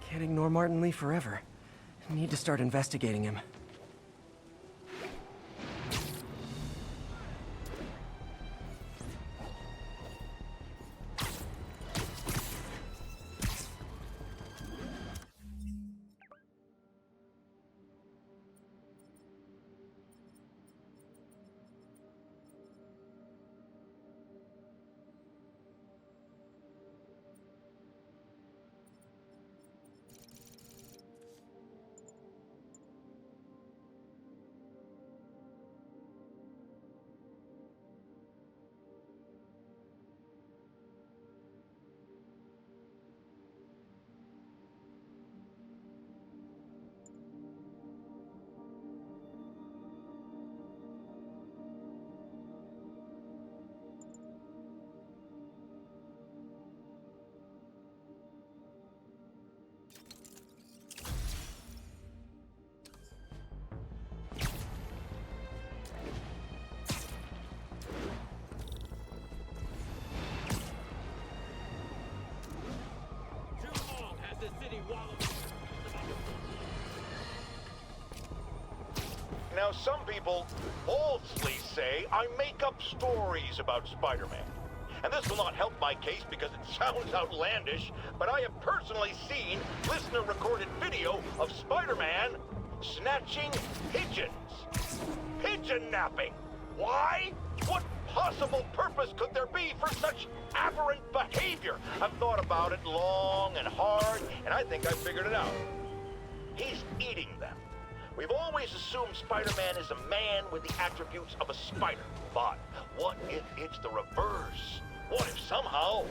Can't ignore Martin Lee forever. Need to start investigating him. Now, some people falsely say I make up stories about Spider-Man. And this will not help my case because it sounds outlandish, but I have personally seen listener-recorded video of Spider-Man snatching pigeons. Pigeon napping. Why? What possible purpose could there be for such aberrant behavior? I've thought about it long and hard, and I think I've figured it out. He's eating them. We've always assumed Spider-Man is a man with the attributes of a spider. But what if it's the reverse? What if somehow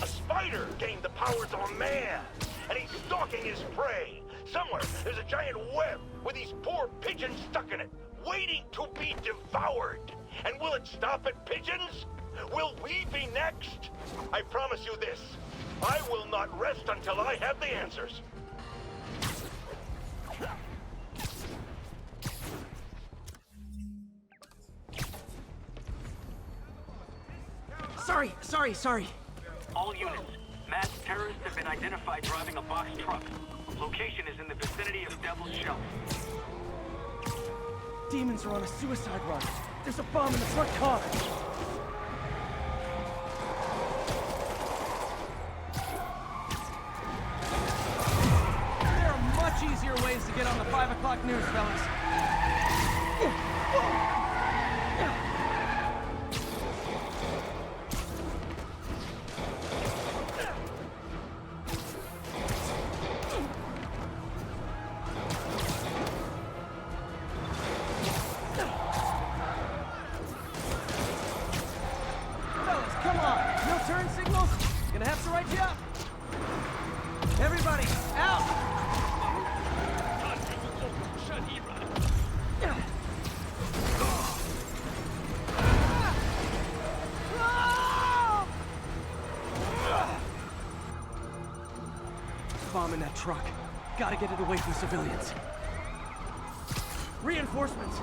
a spider gained the powers of a man and he's stalking his prey? Somewhere there's a giant web with these poor pigeons stuck in it, waiting to be devoured. And will it stop at pigeons? Will we be next? I promise you this, I will not rest until I have the answers. Sorry. All units, masked terrorists have been identified driving a box truck. Location is in the vicinity of Devil's Shelf. Demons are on a suicide run. There's a bomb in the front car. There are much easier ways to get on the 5 o'clock news, fellas. Everybody, out! Bomb in that truck. Gotta get it away from civilians. Reinforcements.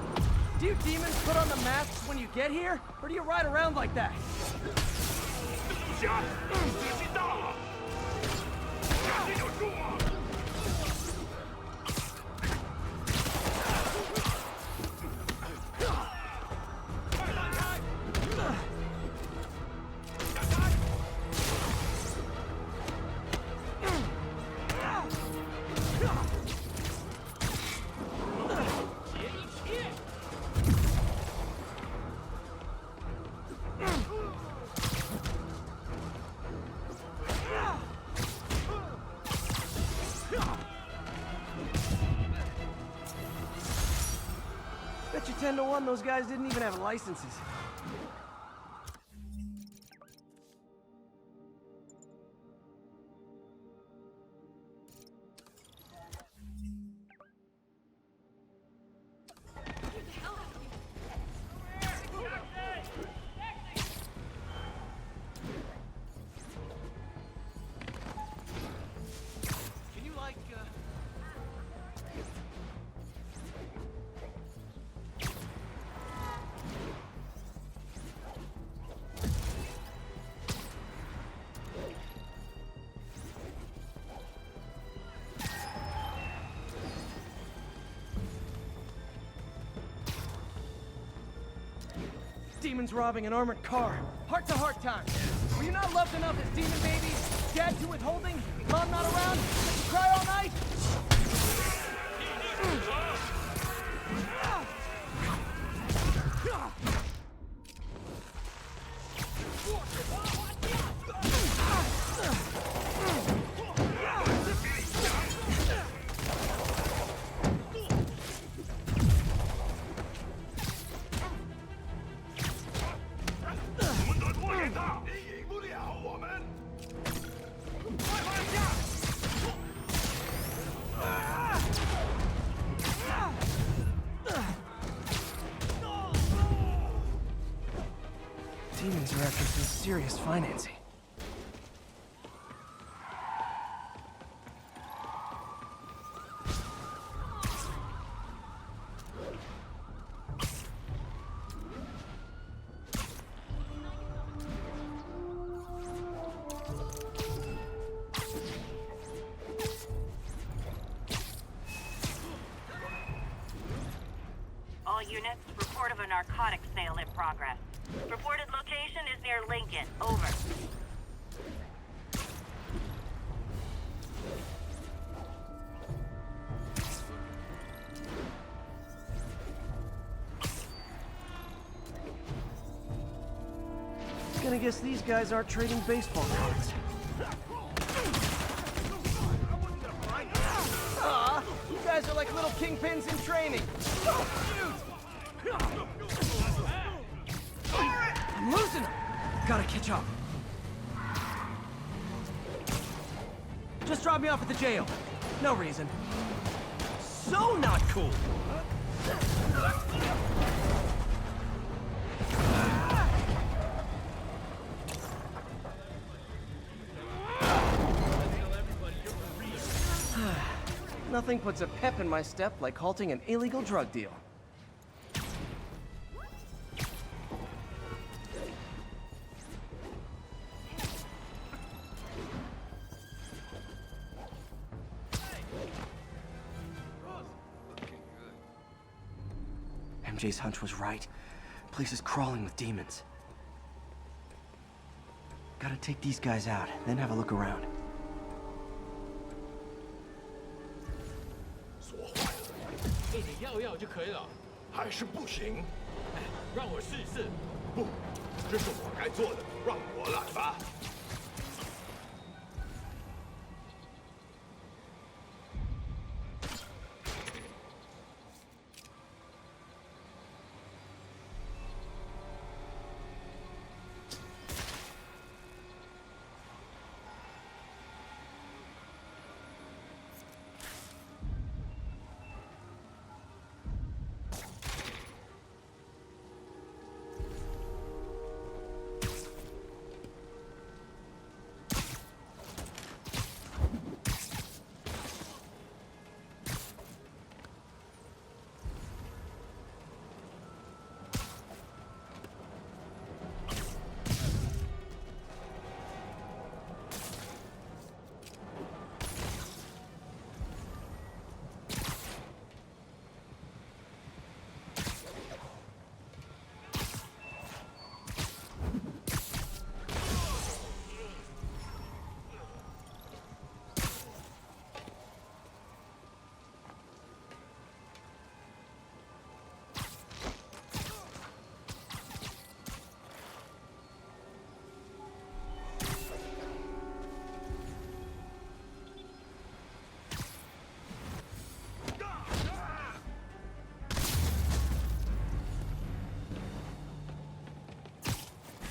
Do you demons put on the masks when you get here? Or do you ride around like that? Bet you 10 to 1 those guys didn't even have licenses. demons robbing an armored car. Heart-to-heart time. Were you not loved enough as demon babies? Dad too withholding? Mom not around? Did you cry all night? Demons are after some serious financing. All units, report of a narcotics sale in progress. Reported location is near Lincoln. Over. Gonna guess these guys aren't trading baseball cards. Aw, you guys are like little kingpins in training. I'm losing them. Gotta catch up. Just drop me off at the jail. No reason. So not cool. Nothing puts a pep in my step like halting an illegal drug deal. MJ's hunch was right. Place is crawling with demons. Gotta take these guys out, then have a look around. 给你药药就可以了。还是不行。让我试一试。不，这是我该做的，让我来吧。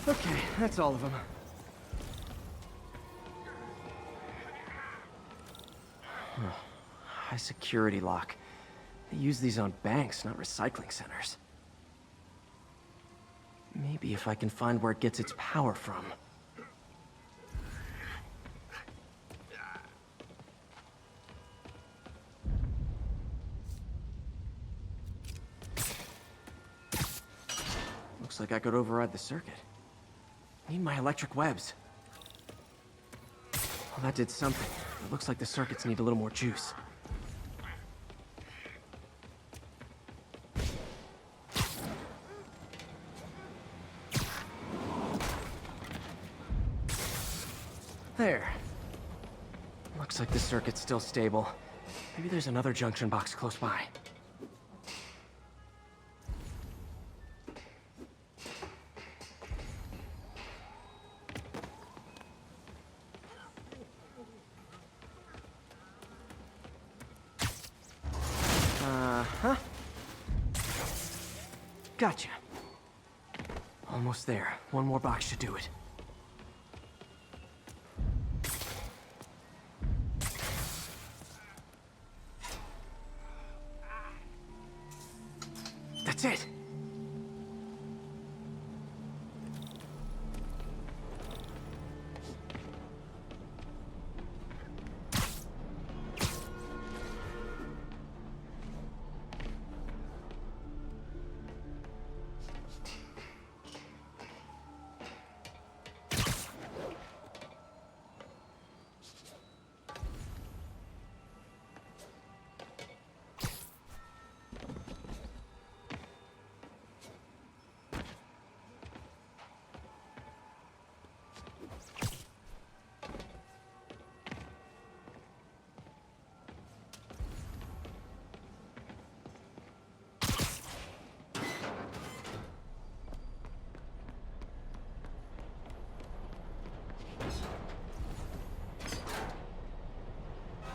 Okay, that's all of them. High security lock. They use these on banks, not recycling centers. Maybe if I can find where it gets its power from. Looks like I could override the circuit. Need my electric webs. Well, that did something. It looks like the circuits need a little more juice. There. Looks like the circuit's still stable. Maybe there's another junction box close by. Uh-huh. Gotcha. Almost there. One more box should do it. That's it.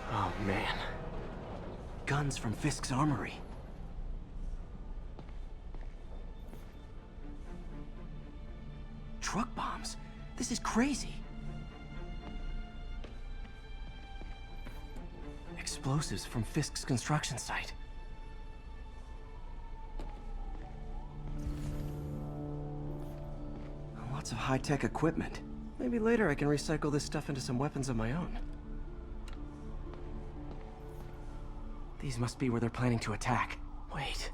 Oh, man. Guns from Fisk's armory. Truck bombs? This is crazy. Explosives from Fisk's construction site. Lots of high-tech equipment. Maybe later I can recycle this stuff into some weapons of my own. These must be where they're planning to attack. Wait,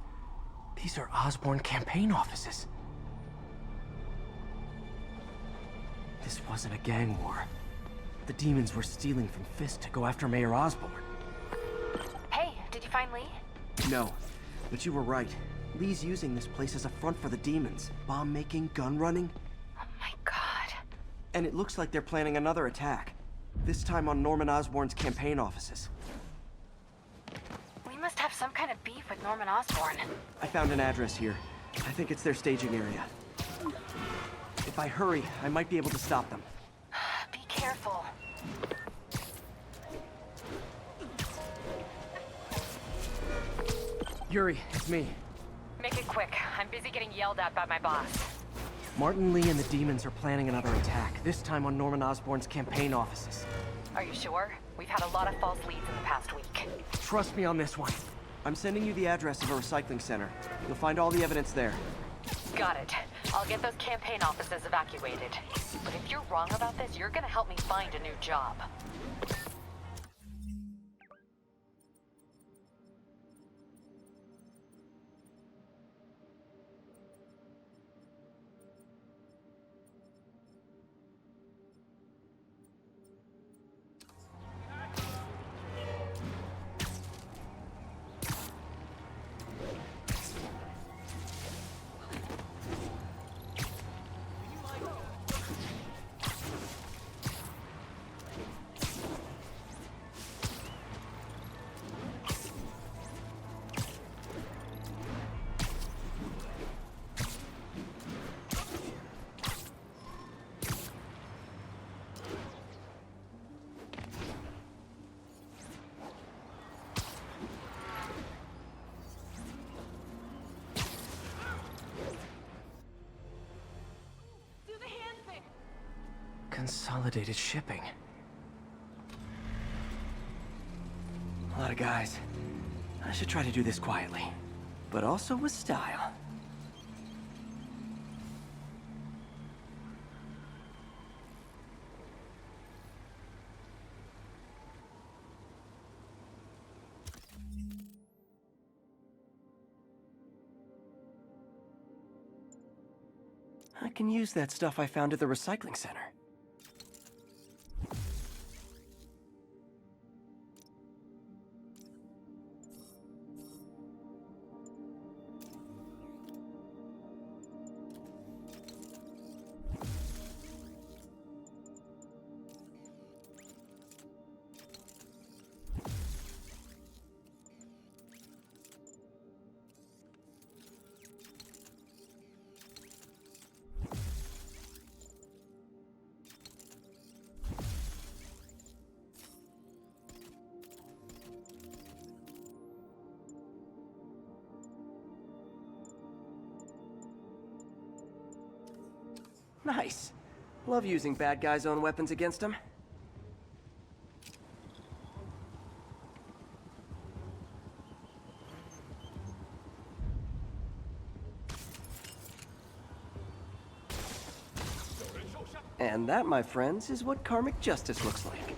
these are Osborn campaign offices. This wasn't a gang war. The demons were stealing from Fisk to go after Mayor Osborn. Hey, did you find Lee? No, but you were right. Lee's using this place as a front for the demons. Bomb-making, gun-running. Oh my god. And it looks like they're planning another attack. This time on Norman Osborn's campaign offices. We must have some kind of beef with Norman Osborn. I found an address here. I think it's their staging area. If I hurry, I might be able to stop them. Be careful. Yuri, it's me. Make it quick. I'm busy getting yelled at by my boss. Martin Lee and the demons are planning another attack, this time on Norman Osborn's campaign offices. Are you sure? We've had a lot of false leads in the past week. Trust me on this one. I'm sending you the address of a recycling center. You'll find all the evidence there. Got it. I'll get those campaign offices evacuated. But if you're wrong about this, you're gonna help me find a new job. Consolidated shipping. A lot of guys. I should try to do this quietly, but also with style. I can use that stuff I found at the recycling center. Nice. Love using bad guys' own weapons against them. And that, my friends, is what karmic justice looks like.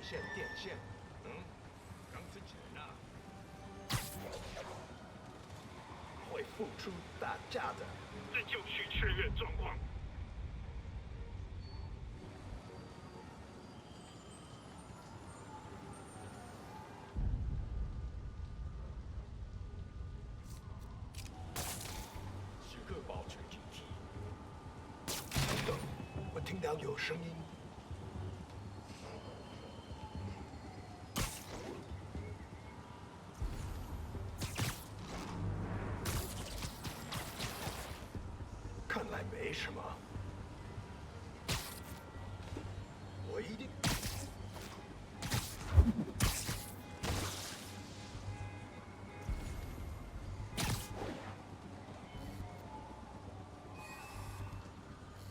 线电线，钢丝钱啊，会付出代价的。这就是雀跃状况。时刻保持警惕。我听到有声音。 看来没什么，我一定。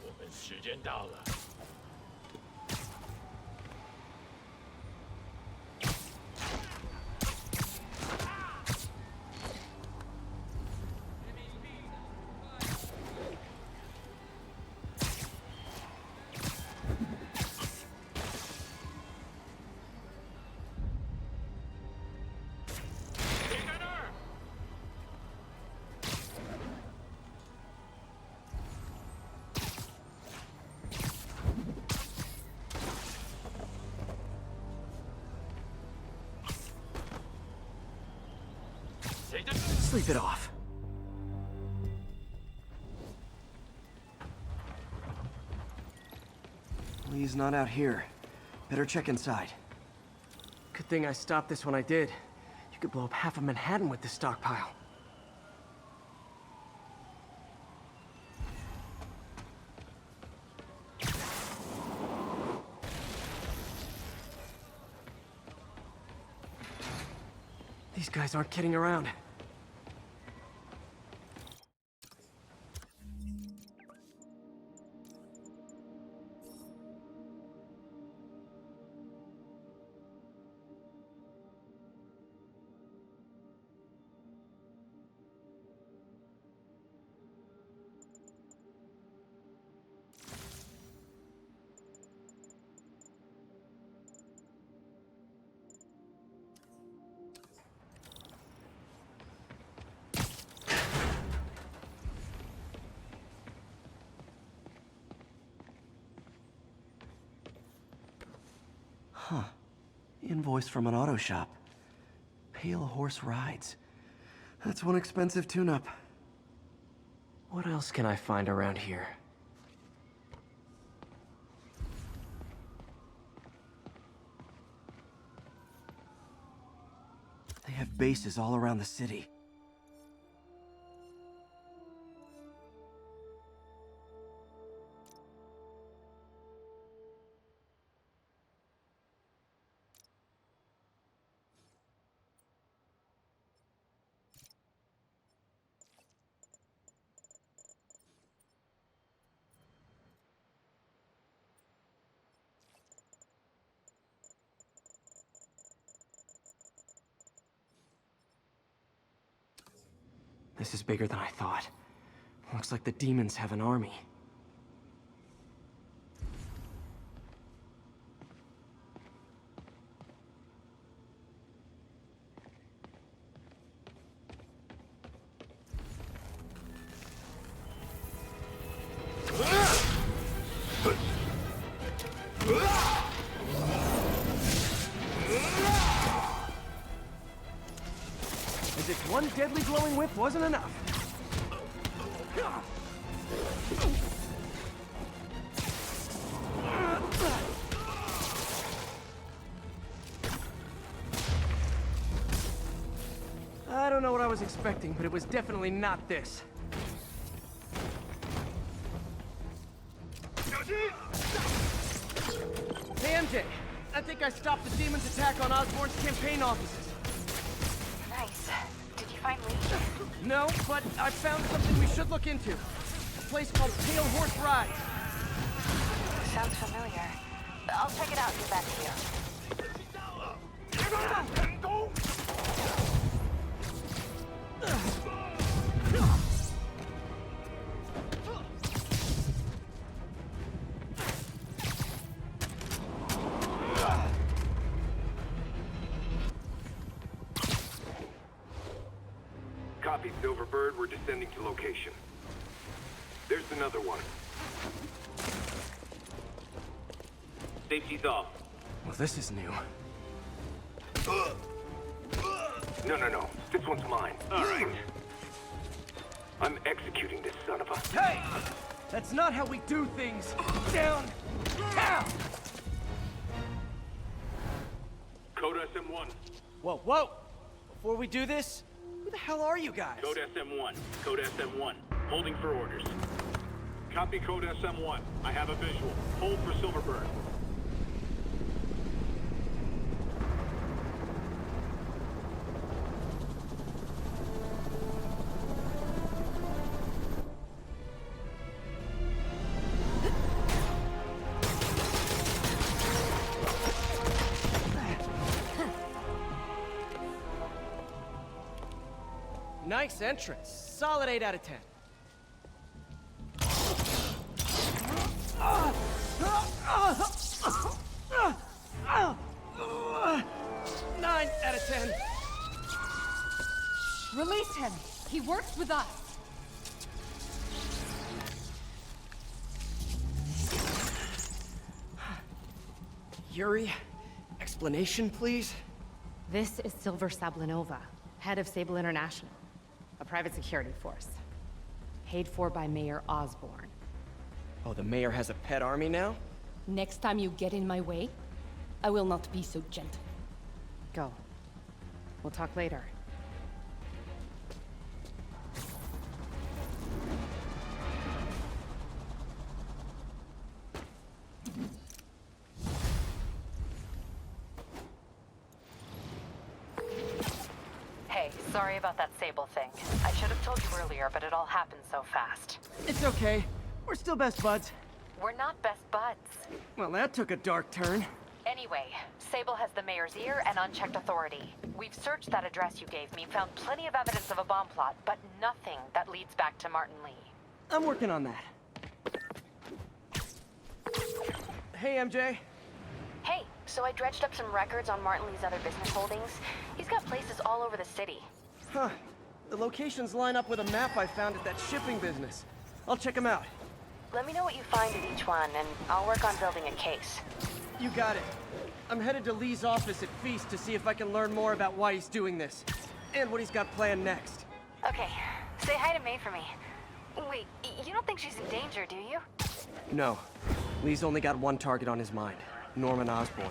我们时间到了。 Sleep it off. Lee's not out here. Better check inside. Good thing I stopped this when I did. You could blow up half of Manhattan with this stockpile. These guys aren't kidding around. Invoice from an auto shop. Pale Horse Rides. That's one expensive tune-up. What else can I find around here? They have bases all around the city. This is bigger than I thought. Looks like the demons have an army. As if one deadly glowing whip wasn't enough. I don't know what I was expecting, but it was definitely not this. Hey, MJ. I think I stopped the demon's attack on Osborn's campaign offices. Nice. Did you find Lee? No, but I found something we should look into. A place called Pale Horse Rides. Sounds familiar. I'll check it out and get back to you. Copy, Silverbird. We're descending to location. There's another one. Safety's off. Well, this is new. No. This one's mine. All right. I'm executing this son of a... Hey! That's not how we do things! Down! Down! Code SM1. Whoa! Before we do this, who the hell are you guys? Code SM1. Code SM1. Holding for orders. Copy Code SM1. I have a visual. Hold for Silverbird. Nice entrance. Solid 8 out of 10. 9 out of 10. Release him. He works with us. Yuri, explanation, please? This is Silver Sablinova, head of Sable International, a private security force. Paid for by Mayor Osborn. Oh, the mayor has a pet army now? Next time you get in my way, I will not be so gentle. Go. We'll talk later. Hey, sorry about that Sable thing. I should have told you earlier, but it all happened so fast. It's okay. We're still best buds. We're not best buds. Well, that took a dark turn. Anyway, Sable has the mayor's ear and unchecked authority. We've searched that address you gave me, found plenty of evidence of a bomb plot, but nothing that leads back to Martin Lee. I'm working on that. Hey, MJ. Hey, so I dredged up some records on Martin Lee's other business holdings. He's got places all over the city. Huh. The locations line up with a map I found at that shipping business. I'll check them out. Let me know what you find at each one, and I'll work on building a case. You got it. I'm headed to Lee's office at Feast to see if I can learn more about why he's doing this. And what he's got planned next. Okay, say hi to May for me. Wait, you don't think she's in danger, do you? No. Lee's only got one target on his mind. Norman Osborn.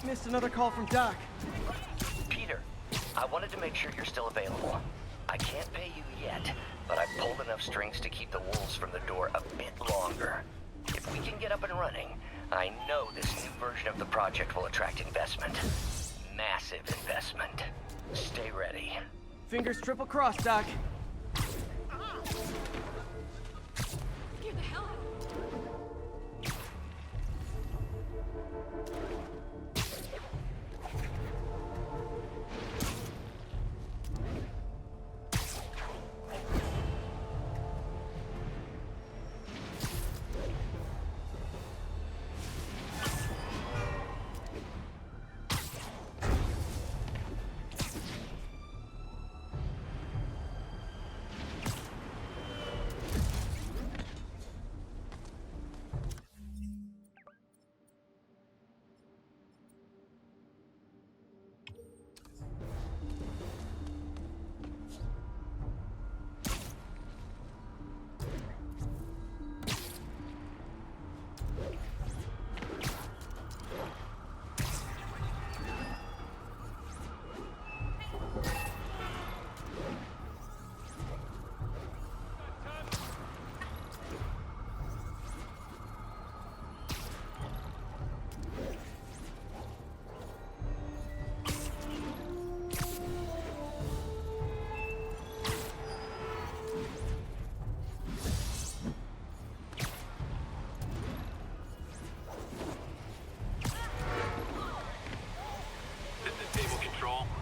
Missed another call from Doc. Peter, I wanted to make sure you're still available. I can't pay you yet, but I've pulled enough strings to keep the wolves from the door a bit longer. If we can get up and running, I know this new version of the project will attract investment. Massive investment. Stay ready. Fingers triple crossed, Doc. Get the hell out.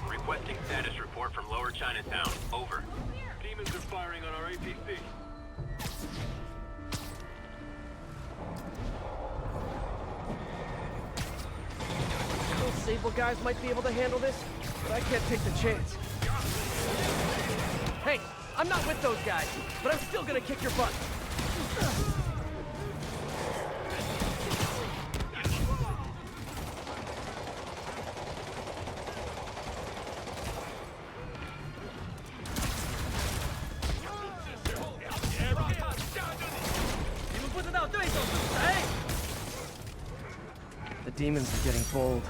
Requesting status report from Lower Chinatown. Over. Demons are firing on our APC. Those Sable guys might be able to handle this, but I can't take the chance. Hey, I'm not with those guys, but I'm still gonna kick your butt. The demons are getting bold.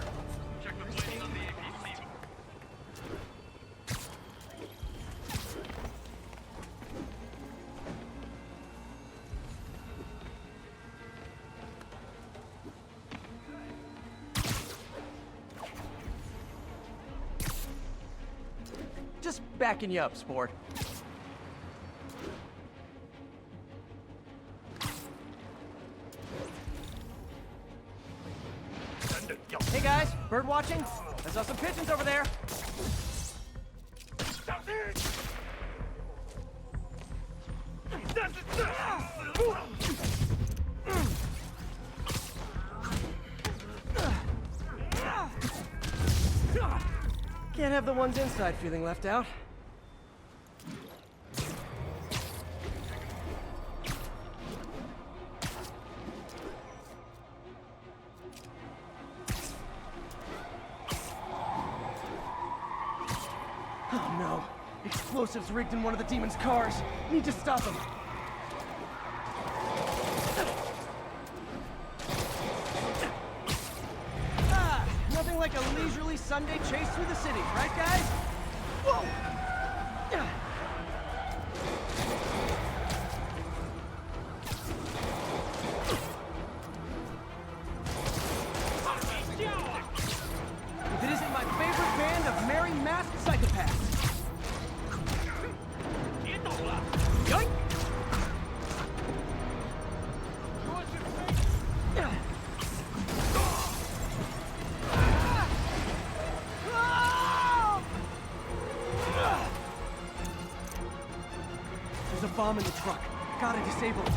Check the plating on the APC. Just backing you up, sport. Hey guys, bird watching? I saw some pigeons over there. Can't have the ones inside feeling left out. Oh no. Explosives rigged in one of the demon's cars. Need to stop them. Ah, nothing like a leisurely Sunday chase through the city, right guys? Whoa! If it isn't my favorite band of merry masked psychopaths. Yoink! bomb in the truck. Gotta disable it.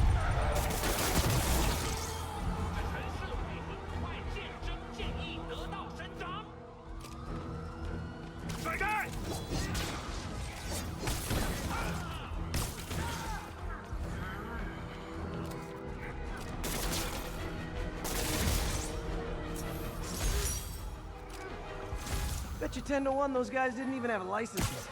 城市会很快见真，建议得到伸张。甩开！ Bet you 10 to 1 those guys didn't even have licenses.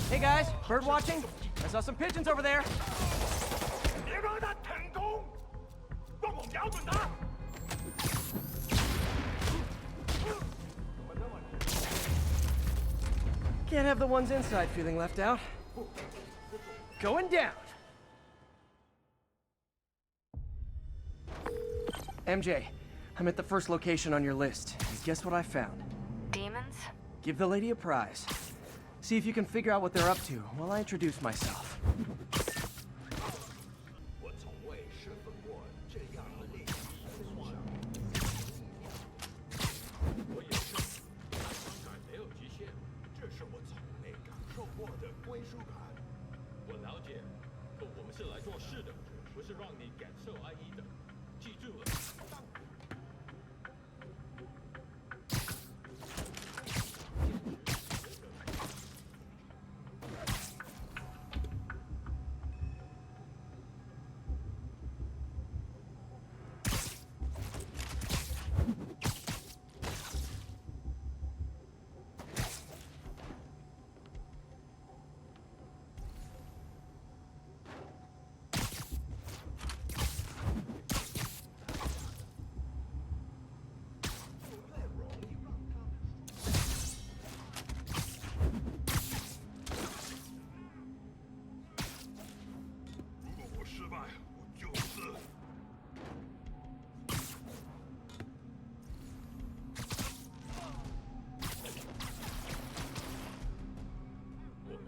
Hey guys, bird watching? I saw some pigeons over there. 别让他成功，让我瞄准他。 Can't have the ones inside feeling left out. Going down. MJ, I'm at the first location on your list. And guess what I found? Demons? Give the lady a prize. See if you can figure out what they're up to while I introduce myself. 我从未身份过这样的利益所向。我也是，伤感没有极限，这是我从没感受过的归属感。我了解，可我们是来做事的，不是让你感受安逸的。记住了。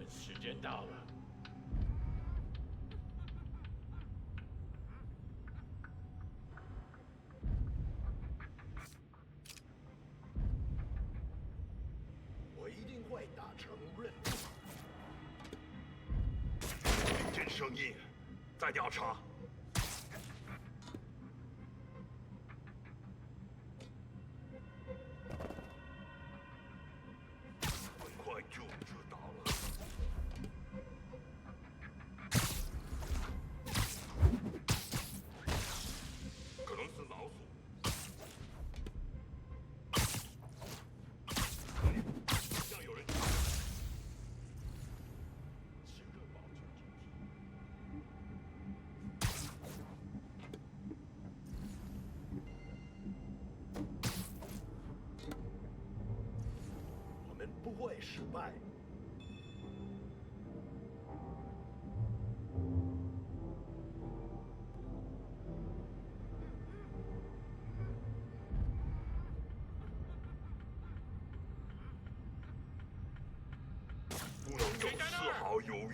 时间到了。我一定会达成任务。听见声音，在调查。很快就知道了。 可能是老鼠。好像有人。时刻保持警惕。我们不会失败。 不能有丝毫犹豫。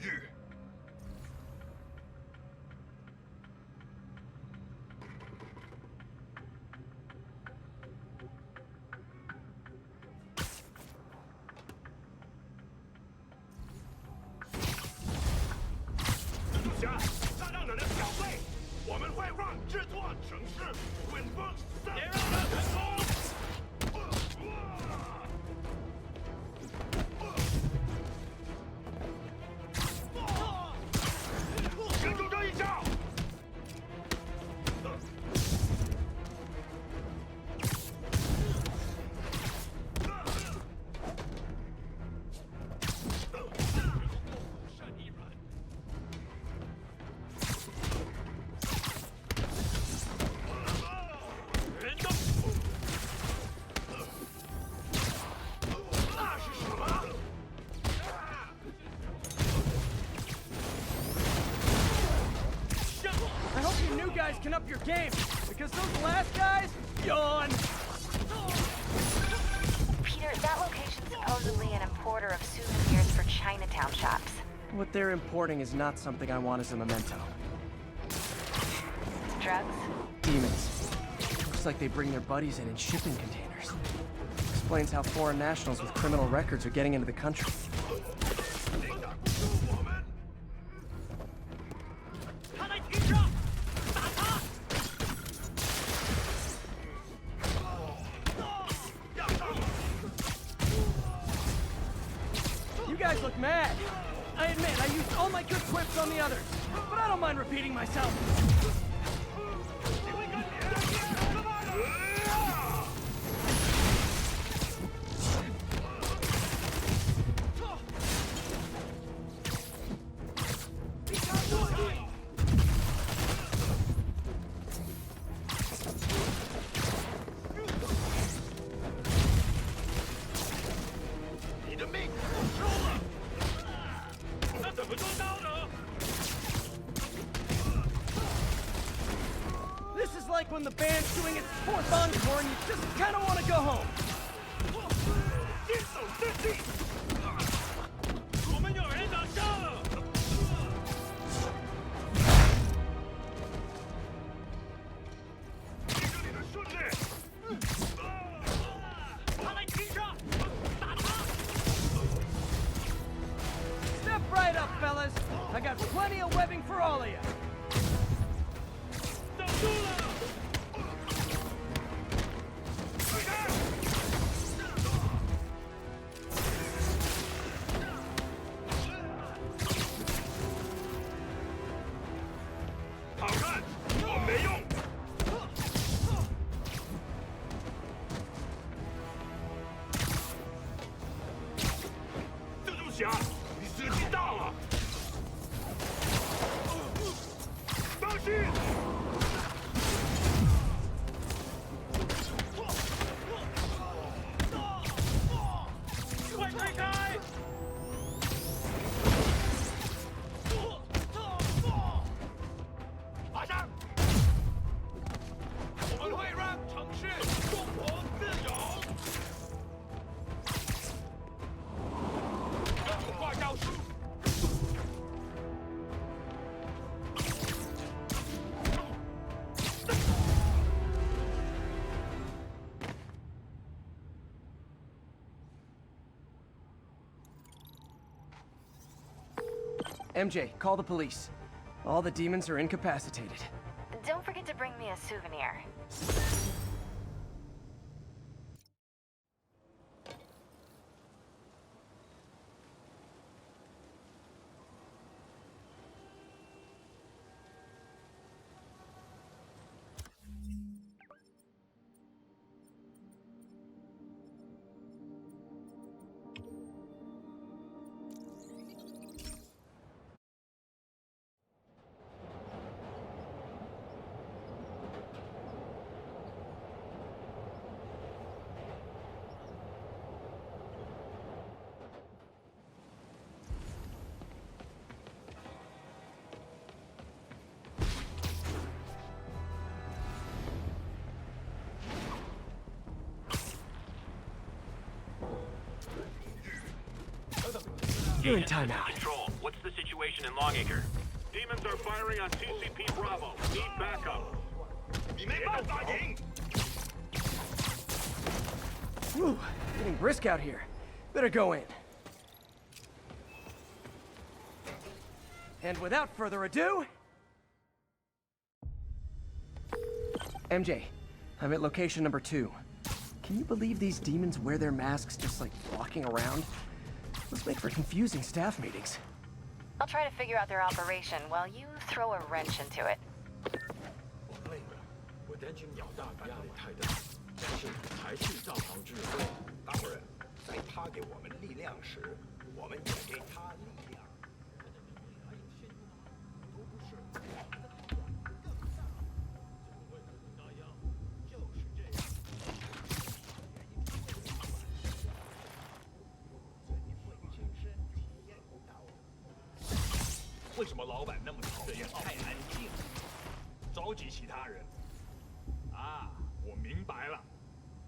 蜘蛛侠，杀掉你的小辈，我们会让这座城市稳风三。别让他成功！ 顶住这一招！人都。那是什么？ I hope you new guys can up your game, because those last guys, yawn! that location's supposedly an importer of souvenirs for Chinatown shops. What they're importing is not something I want as a memento. Drugs? Demons. Looks like they bring their buddies in shipping containers. Explains how foreign nationals with criminal records are getting into the country. You guys look mad. I admit, I used all my good quips on the others, but I don't mind repeating myself. This is like when the band's doing its fourth encore and you just kind of want to go home. Step right up, fellas. I got plenty of webbing for all of you. MJ, call the police. All the demons are incapacitated. Don't forget to bring me a souvenir. You're in timeout. Control. What's the situation in Longacre? Demons are firing on TCP Bravo. Need backup. Whew, getting brisk out here. Better go in. And without further ado... MJ, I'm at location number 2. Can you believe these demons wear their masks just like walking around? Must make for confusing staff meetings. I'll try to figure out their operation while you throw a wrench into it. 我累了，我担心鸟大压力太大，但是还是照常制作。待会儿在他给我们力量时，我们也给他力量。还有先锋都不是。那样就是这样。为什么老板那么讨厌？太安静了，召集其他人。啊，我明白了，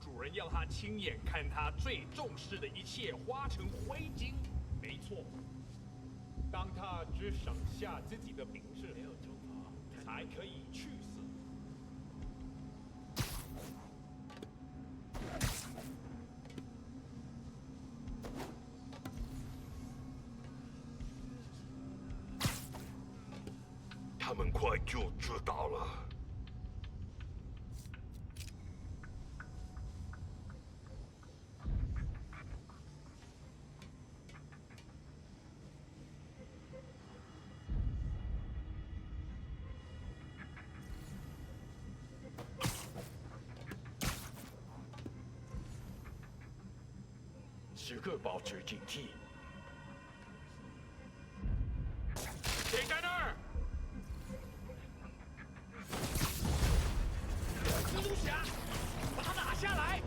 主人要他亲眼看他最重视的一切化成灰烬。没错，当他只剩下自己的名字，没有惩罚，才可以去死。他们快就知道了。时刻保持警惕。谁在那儿？蜘蛛侠，把他打下来！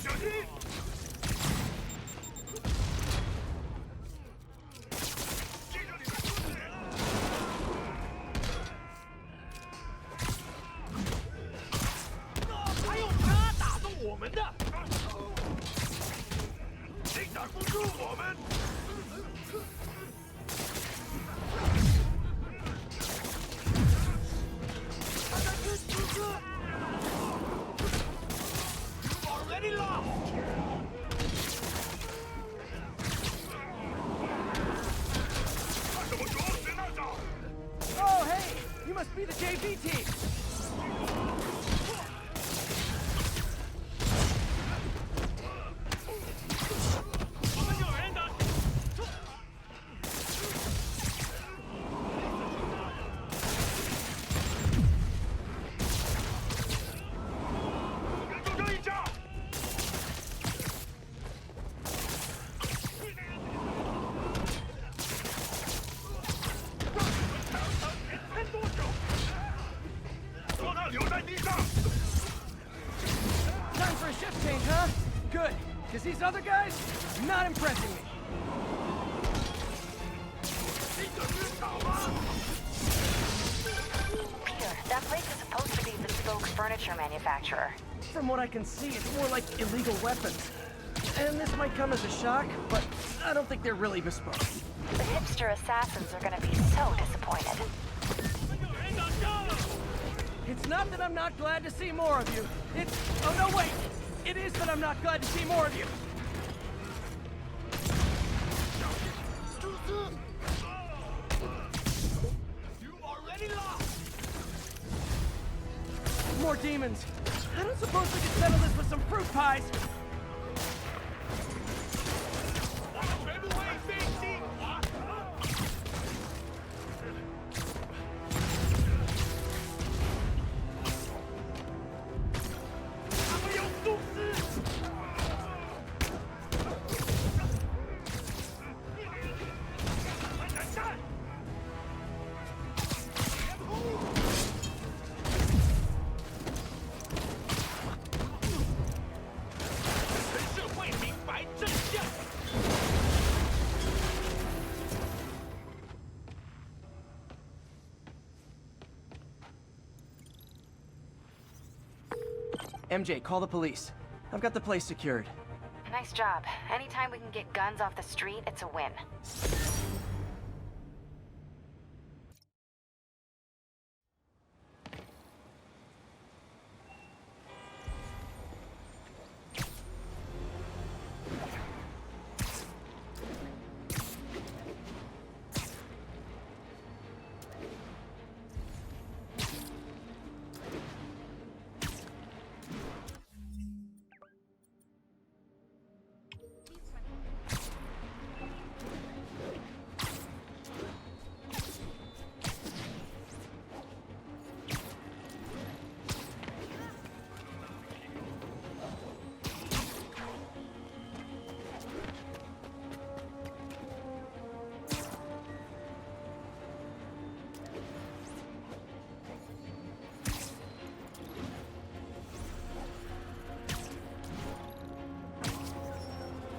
小心！记住你们说的人！还有他打动我们的，你挡不住我们！Already lost! Oh, hey! You must be the JV team! Time for a shift change, huh? Good, because these other guys, not impressing me. Peter, that place is supposed to be the bespoke furniture manufacturer. From what I can see, it's more like illegal weapons. And this might come as a shock, but I don't think they're really bespoke. The hipster assassins are gonna be so disappointed. It's not that I'm not glad to see more of you. It's... Oh, no, wait! It is that I'm not glad to see more of you. You already lost! More demons. I don't suppose we could settle this with some fruit pies. 全部为飞机！他们有毒死！闪战！全社会明白真相。MJ, call the police. I've got the place secured. Nice job. Anytime we can get guns off the street, it's a win.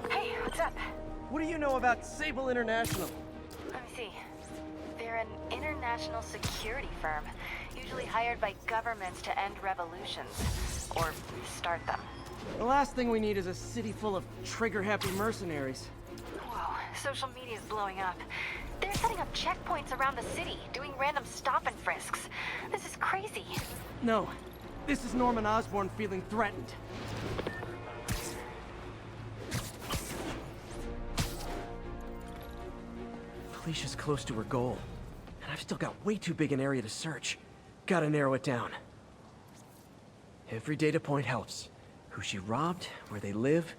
Hey, what's up? What do you know about Sable International? Let me see. They're They're an international security firm, usually hired by governments to end revolutions. Or start them. The last thing we need is a city full of trigger-happy mercenaries. Whoa, social media's blowing up. They're setting up checkpoints around the city, doing random stop and frisks. This is crazy. No, this is Norman Osborn feeling threatened. Felicia's close to her goal, and I've still got way too big an area to search. Gotta narrow it down. Every data point helps. Who she robbed, where they live.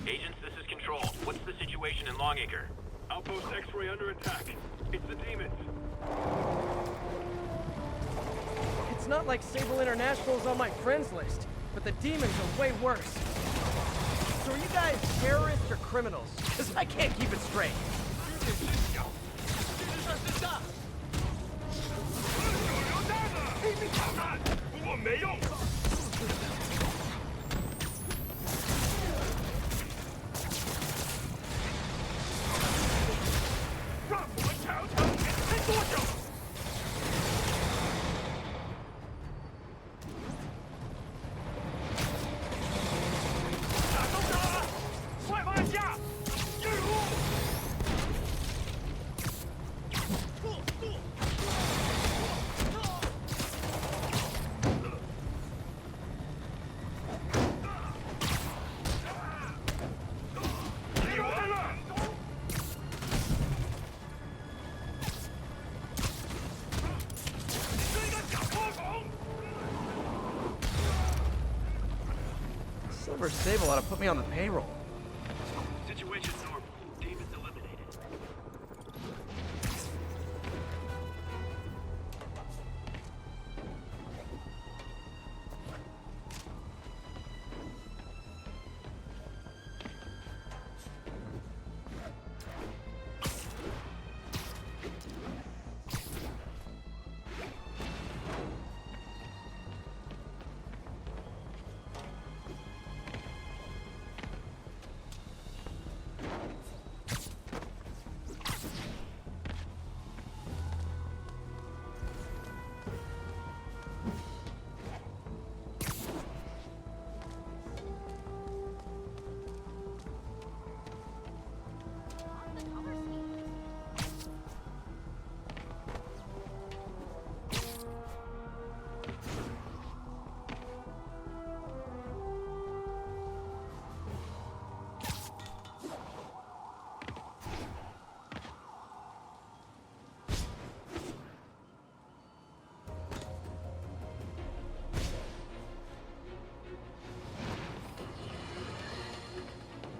Agents, this is Control. What's the situation in Longacre? Outpost X-Ray under attack. It's the demons. It's not like Sable International's on my friends list, but the demons are way worse. So are you guys terrorists or criminals? Because I can't keep it straight. 不过没用。让我们瞧瞧你撑多久。打中他了，快放下！进入。 Silver Sable ought to put me on the payroll. Situation normal. Demons eliminated.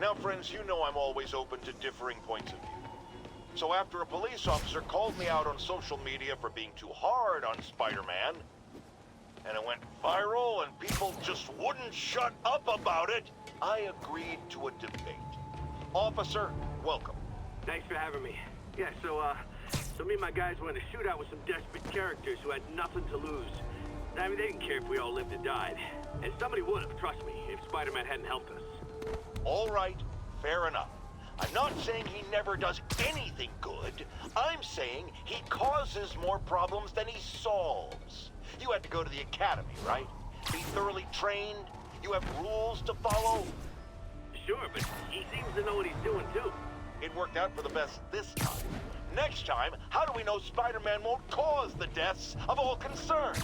Now, friends, you know I'm always open to differing points of view. So after a police officer called me out on social media for being too hard on Spider-Man, and it went viral and people just wouldn't shut up about it, I agreed to a debate. Officer, welcome. Thanks for having me. Yeah, so me and my guys went in a shootout with some desperate characters who had nothing to lose. I mean, they didn't care if we all lived or died. And somebody would have, trust me, if Spider-Man hadn't helped us. All right, fair enough. I'm not saying he never does anything good. I'm saying he causes more problems than he solves. You had to go to the academy, right? Be thoroughly trained? You have rules to follow? Sure, but he seems to know what he's doing, too. It worked out for the best this time. Next time, how do we know Spider-Man won't cause the deaths of all concerned?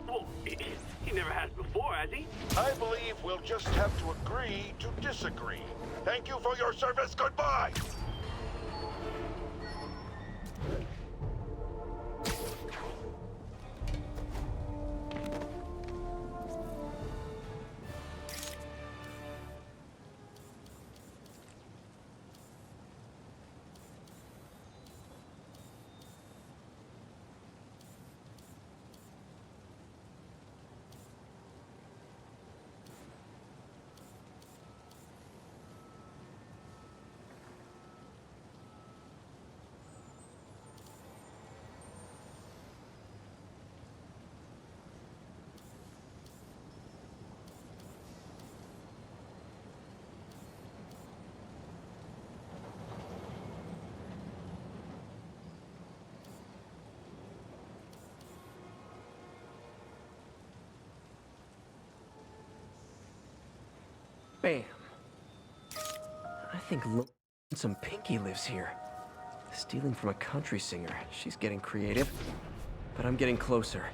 Well, he never has before, has he? I believe we'll just have to agree to disagree. Thank you for your service. Goodbye! Bam. I think Lonesome Pinky lives here. Stealing from a country singer. She's getting creative. But I'm getting closer.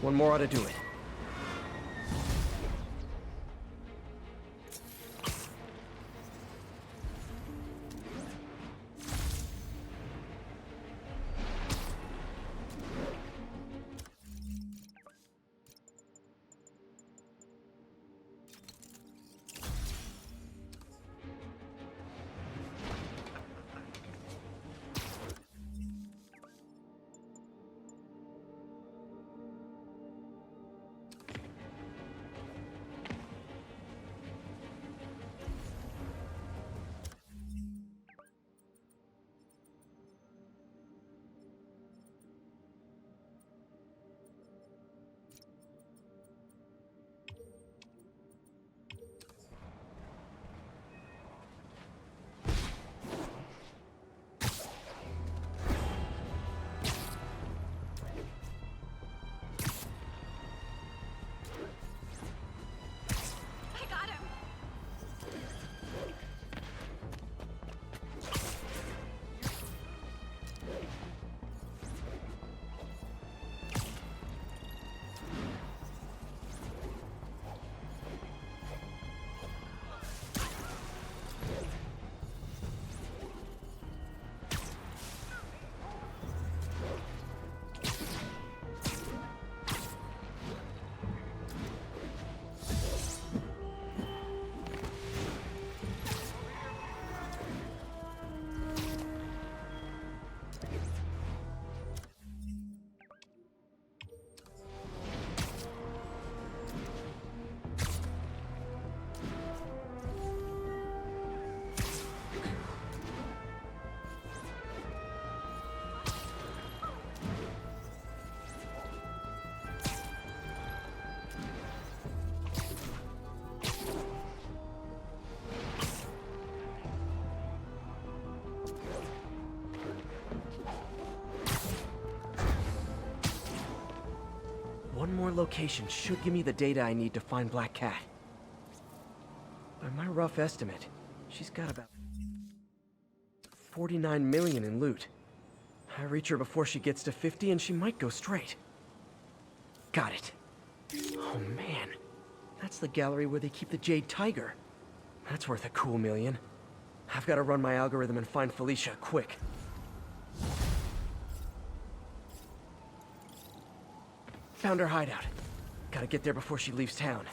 One more ought to do it. One more location should give me the data I need to find Black Cat. By my rough estimate, she's got about 49 million in loot. I reach her before she gets to 50 and she might go straight. Got it. Oh man, that's the gallery where they keep the Jade Tiger. That's worth a cool million. I've got to run my algorithm and find Felicia, quick. Found her hideout. Gotta get there before she leaves town.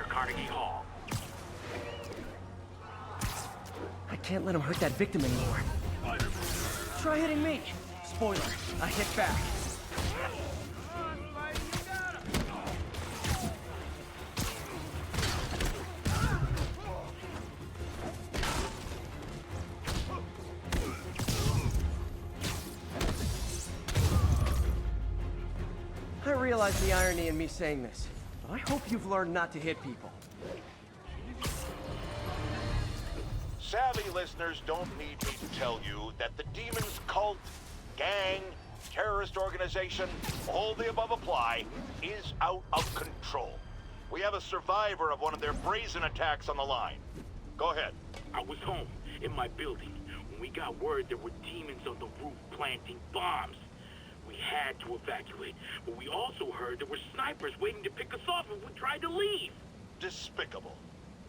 Carnegie Hall. I can't let him hurt that victim anymore. Try hitting me. Spoiler, I hit back. I realize the irony in me saying this, but I hope you've learned not to hit people. Savvy listeners don't need me to tell you that the Demon's cult, gang, terrorist organization, all the above apply, is out of control. We have a survivor of one of their brazen attacks on the line. Go ahead. I was home, in my building, when we got word there were demons on the roof planting bombs. We had to evacuate, but we also heard there were snipers waiting to pick us off if we tried to leave. Despicable.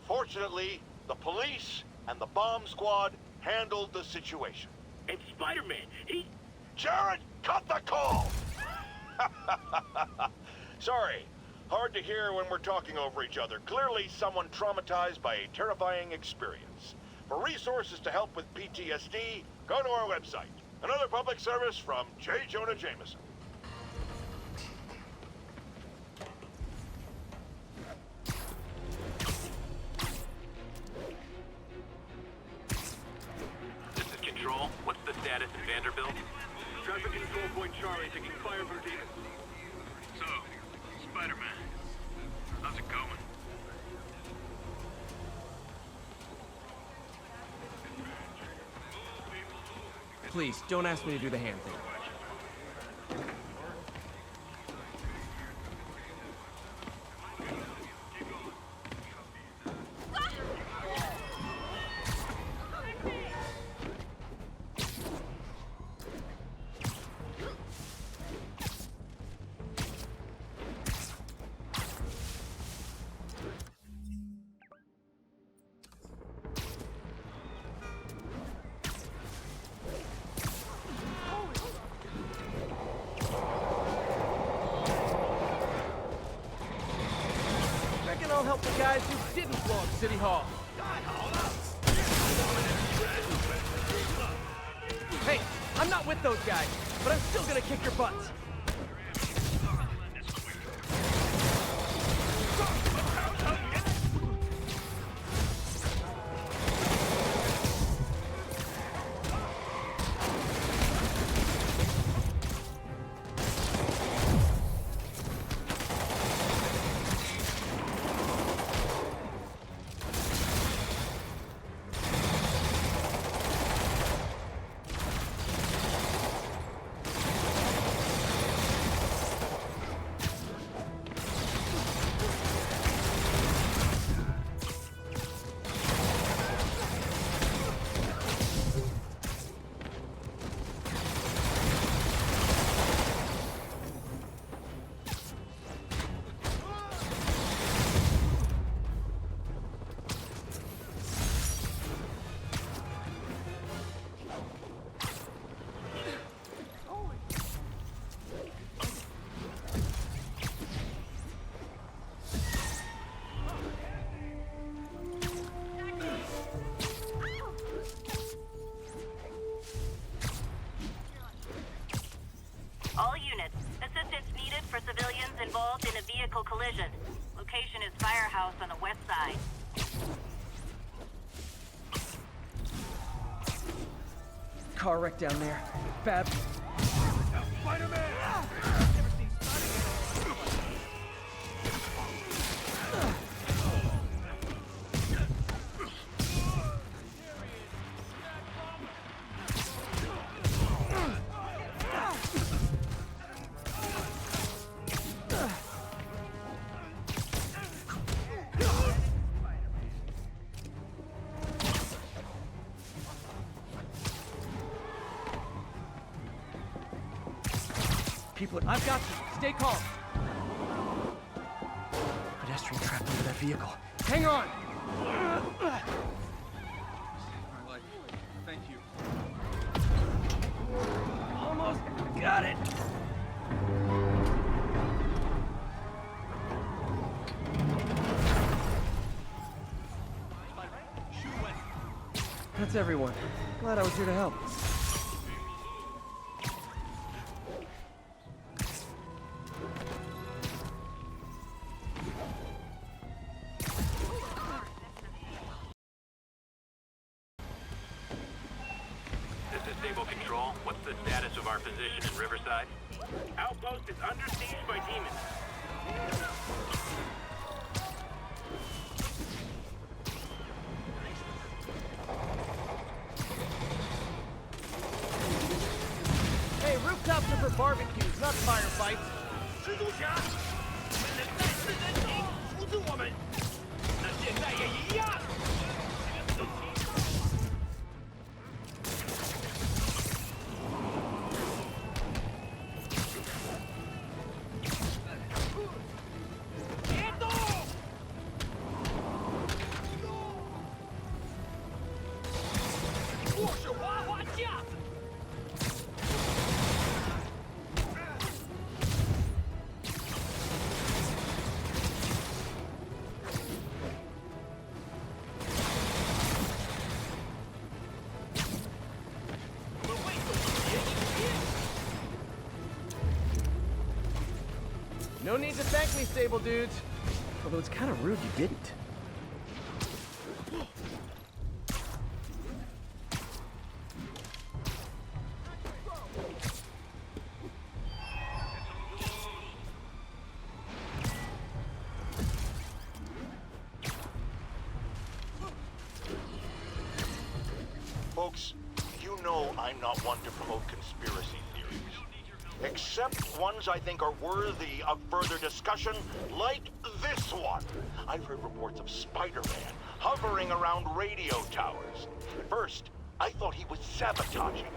Fortunately, the police and the bomb squad handled the situation. And Spider-Man, he... Jared, cut the call! Sorry. Hard to hear when we're talking over each other. Clearly someone traumatized by a terrifying experience. For resources to help with PTSD, go to our website. Another public service from J. Jonah Jameson. This is Control. What's the status in Vanderbilt? Traffic control point Charlie taking fire from demons. So, Spider-Man, how's it going? Please, don't ask me to do the hand thing. I'll help the guys who didn't blow up City Hall. Hey, I'm not with those guys, but I'm still gonna kick your butts. All units, assistance needed for civilians involved in a vehicle collision. Location is Firehouse on the west side. Car wreck down there. Bad. Spider-Man! People, I've got you. Stay calm. Pedestrian trapped under that vehicle. Hang on! My life. Thank you. Almost got it. That's everyone. Glad I was here to help. This is Sable Control. What's the status of our position in Riverside? Outpost is under siege by demons. Hey, rooftops are for barbecues, not firefights. 蜘蛛侠，我们的战士人情扶持我们，那现在也一样。别动！我是花花架子。 No need to thank me, Sable dudes. Although it's kind of rude you didn't. Folks, you know I'm not one to promote conspiracy theories. Except ones I think are worthy of further discussion, like this one. I've heard reports of Spider-Man hovering around radio towers. At first, I thought he was sabotaging.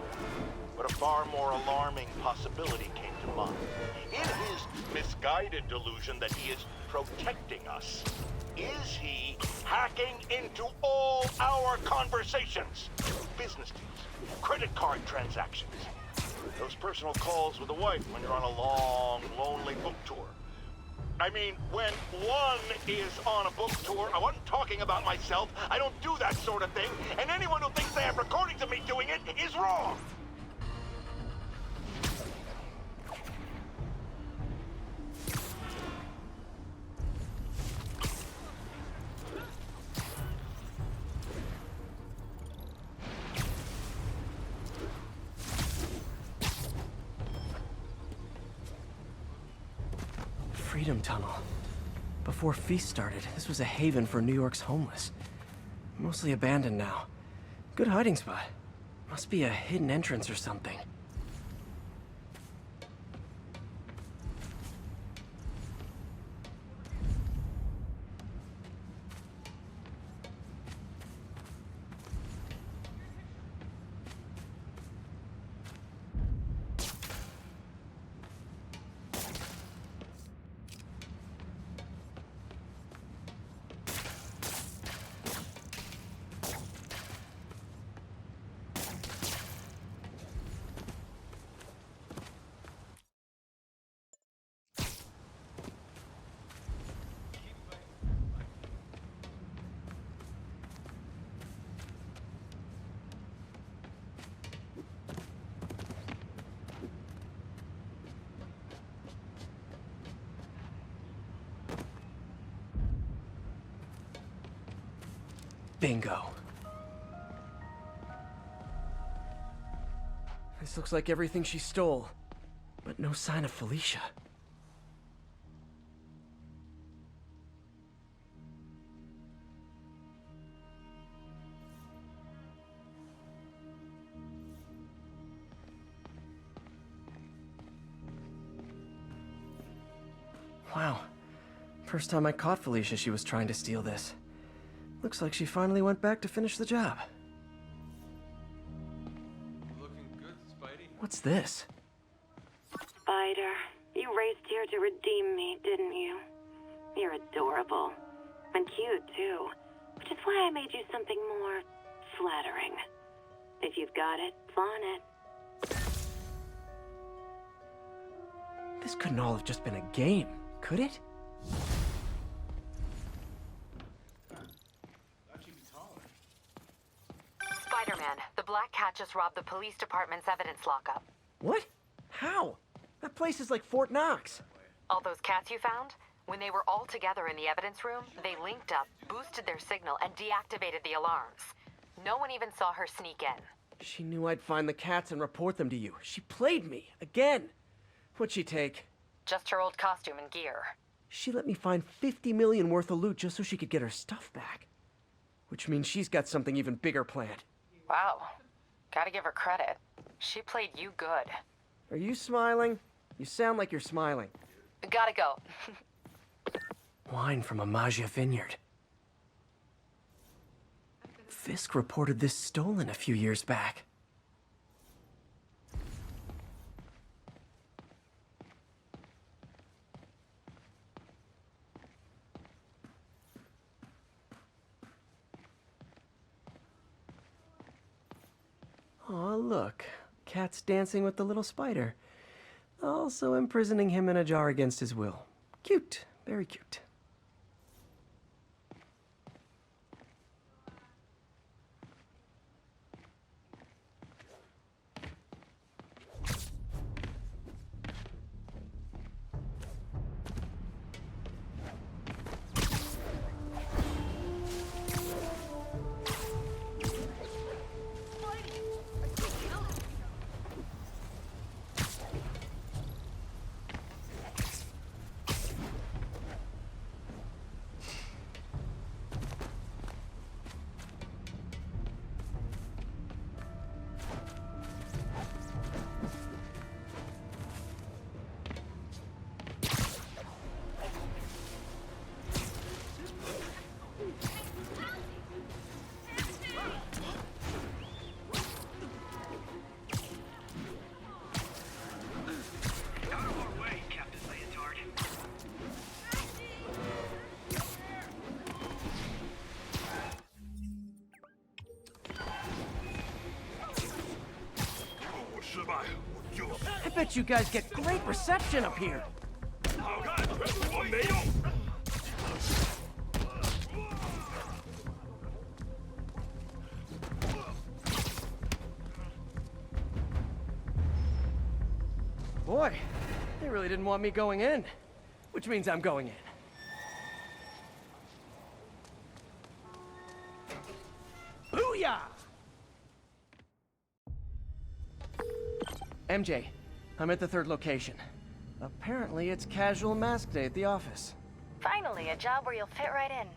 But a far more alarming possibility came to mind. In his misguided delusion that he is protecting us, is he hacking into all our conversations? Business deals, credit card transactions, those personal calls with the wife when you're on a long, lonely book tour. I mean, when one is on a book tour, I wasn't talking about myself. I don't do that sort of thing. And anyone who thinks they have recordings of me doing it is wrong. Freedom Tunnel. Before Feast started, this was a haven for New York's homeless. Mostly abandoned now. Good hiding spot. Must be a hidden entrance or something. Bingo. This looks like everything she stole, but no sign of Felicia. Wow. First time I caught Felicia, she was trying to steal this. Looks like she finally went back to finish the job. Looking good, Spidey. What's this? Spider, you raced here to redeem me, didn't you? You're adorable. And cute, too. Which is why I made you something more flattering. If you've got it, flaunt it. This couldn't all have just been a game, could it? Black Cat just robbed the police department's evidence lockup. What? How? That place is like Fort Knox. All those cats you found? When they were all together in the evidence room, they linked up, boosted their signal, and deactivated the alarms. No one even saw her sneak in. She knew I'd find the cats and report them to you. She played me, again. What'd she take? Just her old costume and gear. She let me find 50 million worth of loot just so she could get her stuff back. Which means she's got something even bigger planned. Wow. Gotta give her credit. She played you good. Are you smiling? You sound like you're smiling. Gotta go. Wine from a Magia vineyard. Fisk reported this stolen a few years back. Aw, look. Cat's dancing with the little spider. Also imprisoning him in a jar against his will. Cute. Very cute. I bet you guys get great reception up here. Boy, they really didn't want me going in. Which means I'm going in. Booyah! MJ, I'm at the third location. Apparently it's casual mask day at the office. Finally, a job where you'll fit right in.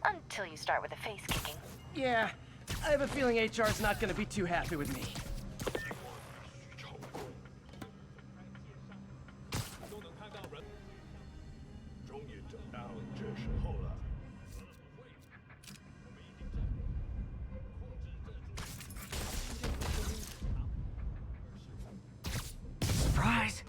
Until you start with the face kicking. Yeah, I have a feeling HR's not gonna be too happy with me. Surprise!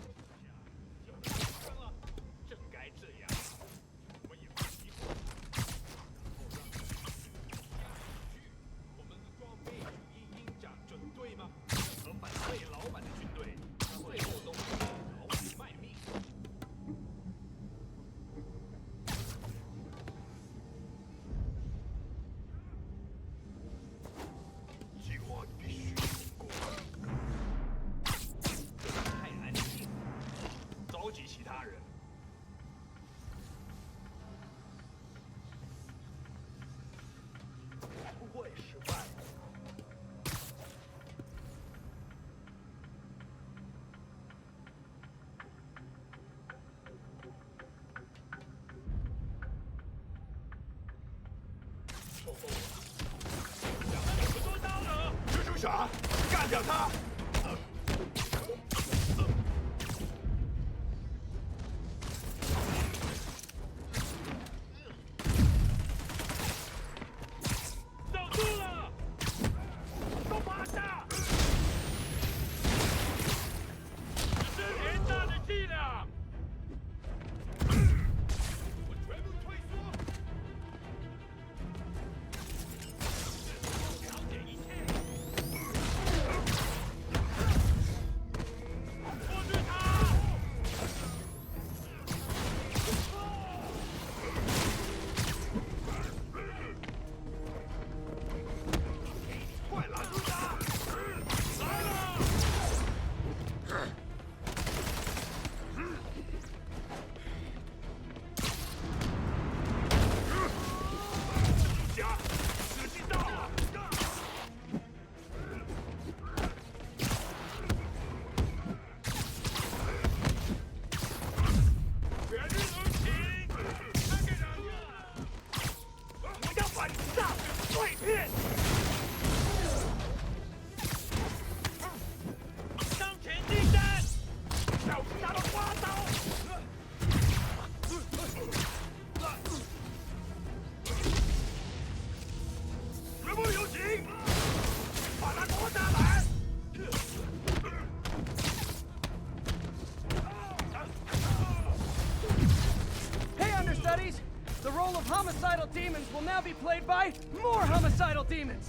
Hey, understudies! The role of homicidal demons will now be played by more homicidal demons!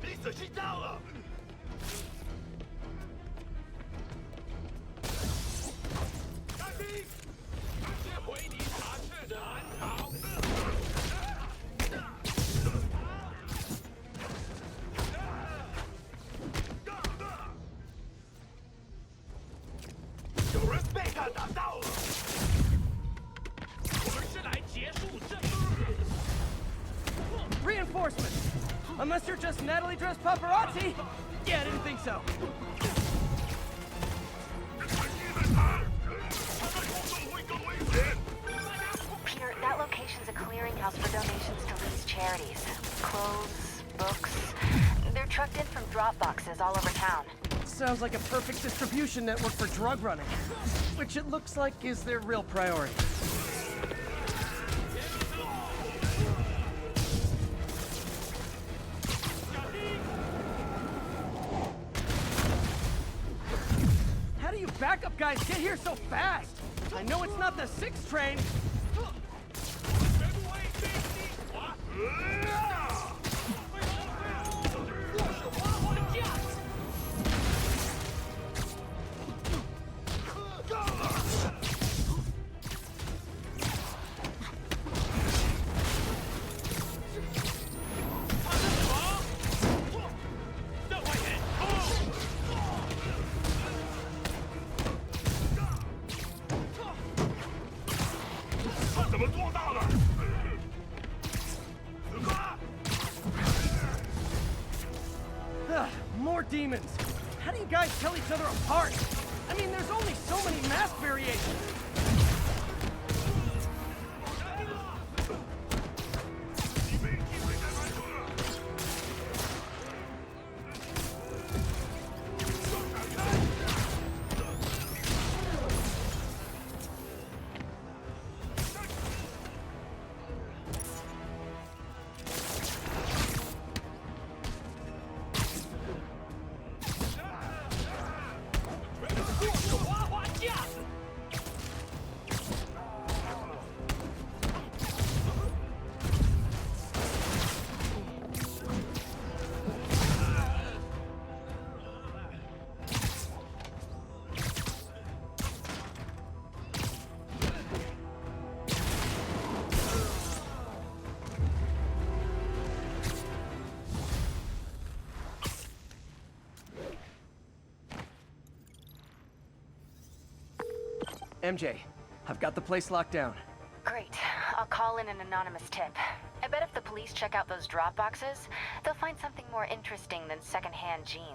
你仔细到了。大兵，接回你查斥的安逃。有人被他打到了。我们是来结束这。Reinforcements! Unless you're just Natalie dressed paparazzi? Yeah, I didn't think so. Peter, that location's a clearinghouse for donations to Lee's charities. Clothes, books. They're trucked in from drop boxes all over town. Sounds like a perfect distribution network for drug running. Which it looks like is their real priority. How do you backup guys get here so fast? I know it's not the 6th train. More demons! How do you guys tell each other apart? I mean, there's only so many mask variations! MJ, I've got the place locked down. Great. I'll call in an anonymous tip. I bet if the police check out those drop boxes, they'll find something more interesting than secondhand jeans.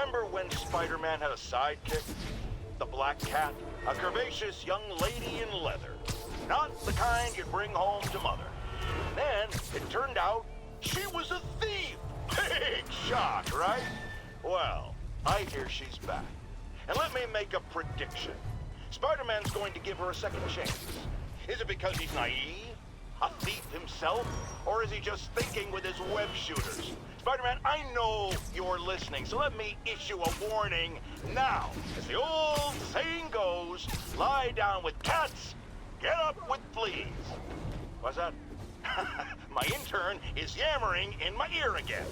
Remember when Spider-Man had a sidekick? The Black Cat, a curvaceous young lady in leather. Not the kind you'd bring home to Mother. Then, it turned out, she was a thief! Big shock, right? Well, I hear she's back. And let me make a prediction. Spider-Man's going to give her a second chance. Is it because he's naive? A thief himself? Or is he just thinking with his web shooters? Spider-Man, I know you're listening, so let me issue a warning now. As the old saying goes, lie down with cats, get up with fleas. What's that? My intern is yammering in my ear again.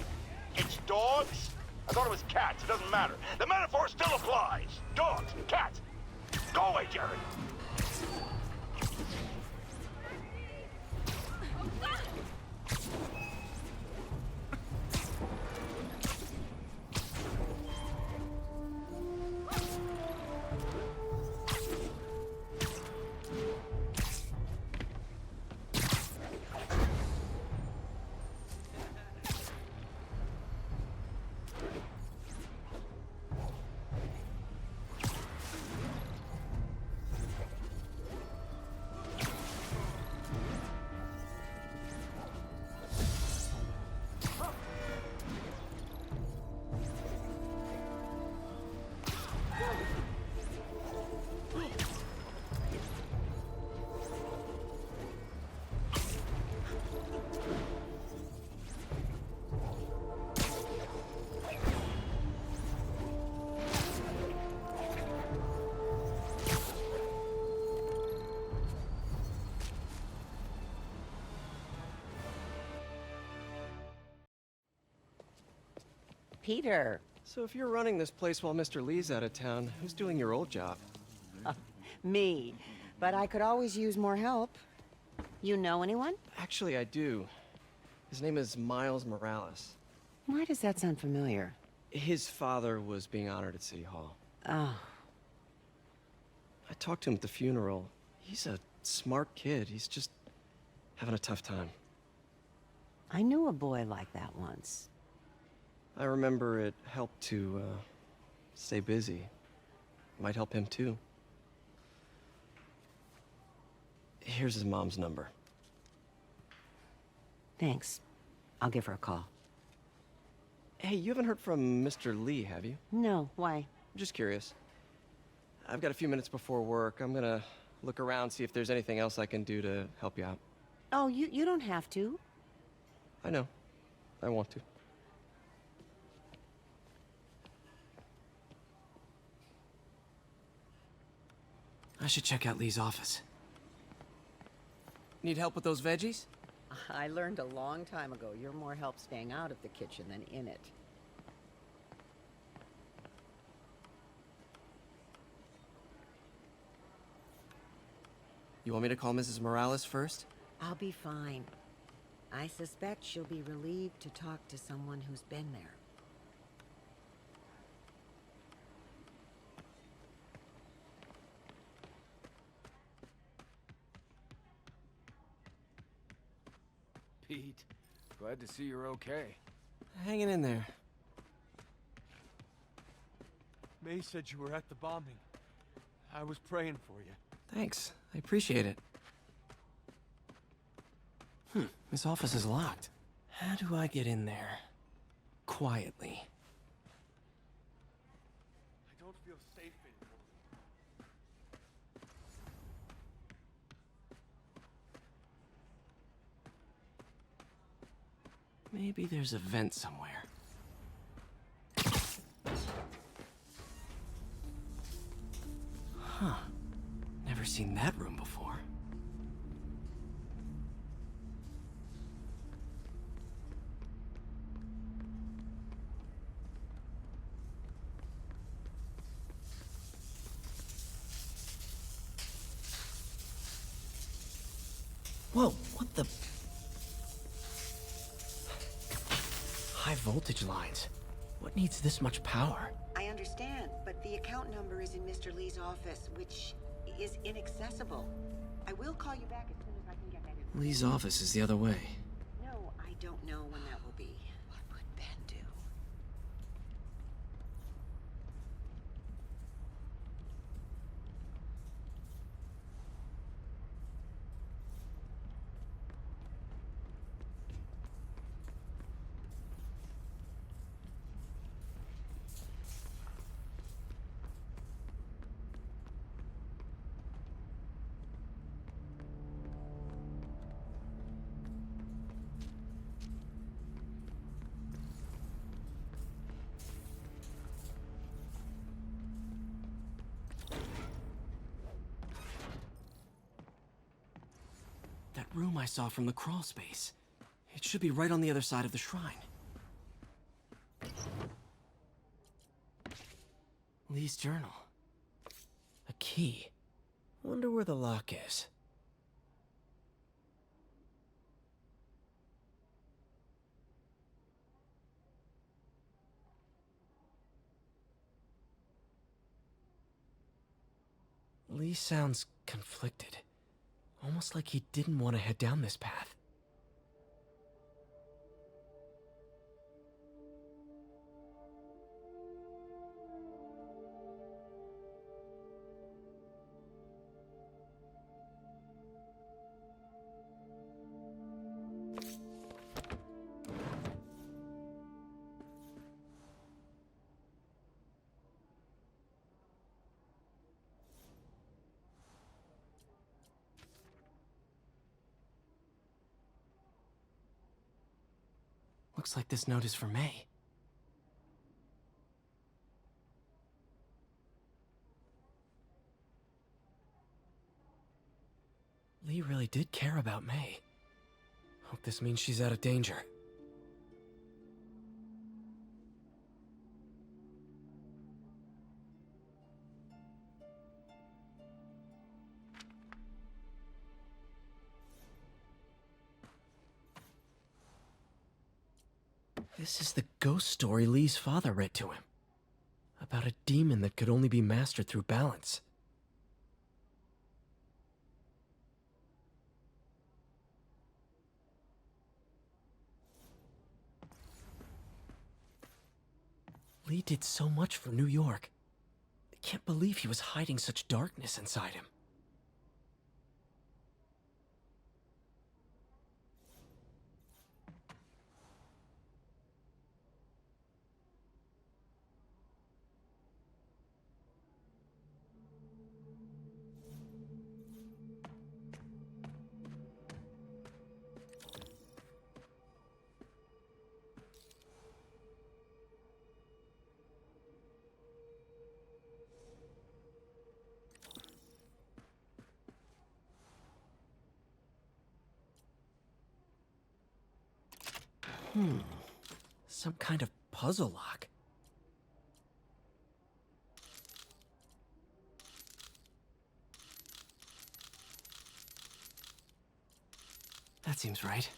It's dogs? I thought it was cats. It doesn't matter. The metaphor still applies. Dogs, cats. Go away, Jerry. Peter. So if you're running this place while Mr. Lee's out of town, who's doing your old job? Me. But I could always use more help. You know anyone? Actually, I do. His name is Miles Morales. Why does that sound familiar? His father was being honored at City Hall. Oh. I talked to him at the funeral. He's a smart kid. He's just having a tough time. I knew a boy like that once. I remember it helped to, stay busy. Might help him, too. Here's his mom's number. Thanks. I'll give her a call. Hey, you haven't heard from Mr. Lee, have you? No, why? I'm just curious. I've got a few minutes before work. I'm gonna look around, see if there's anything else I can do to help you out. Oh, you don't have to. I know. I want to. I should check out Lee's office. Need help with those veggies? I learned a long time ago you're more help staying out of the kitchen than in it. You want me to call Mrs. Morales first? I'll be fine. I suspect she'll be relieved to talk to someone who's been there. Pete, glad to see you're okay. Hanging in there. May said you were at the bombing. I was praying for you. Thanks. I appreciate it. This office is locked. How do I get in there? Quietly. I don't feel safe anymore. Maybe there's a vent somewhere. Huh. Never seen that room before. Whoa, what the? High voltage lines. What needs this much power? I understand, but the account number is in Mr. Lee's office, which is inaccessible. I will call you back as soon as I can get that information. Lee's office is the other way. No, I don't know when that will be. What would Ben do? room I saw from the crawl space. It should be right on the other side of the shrine. Lee's journal. A key. Wonder where the lock is. Lee sounds conflicted. Almost like he didn't want to head down this path. Looks like this note is for May. Lee really did care about May. Hope this means she's out of danger. This is the ghost story Lee's father read to him. About a demon that could only be mastered through balance. Lee did so much for New York. I can't believe he was hiding such darkness inside him. Some kind of puzzle lock. That seems right.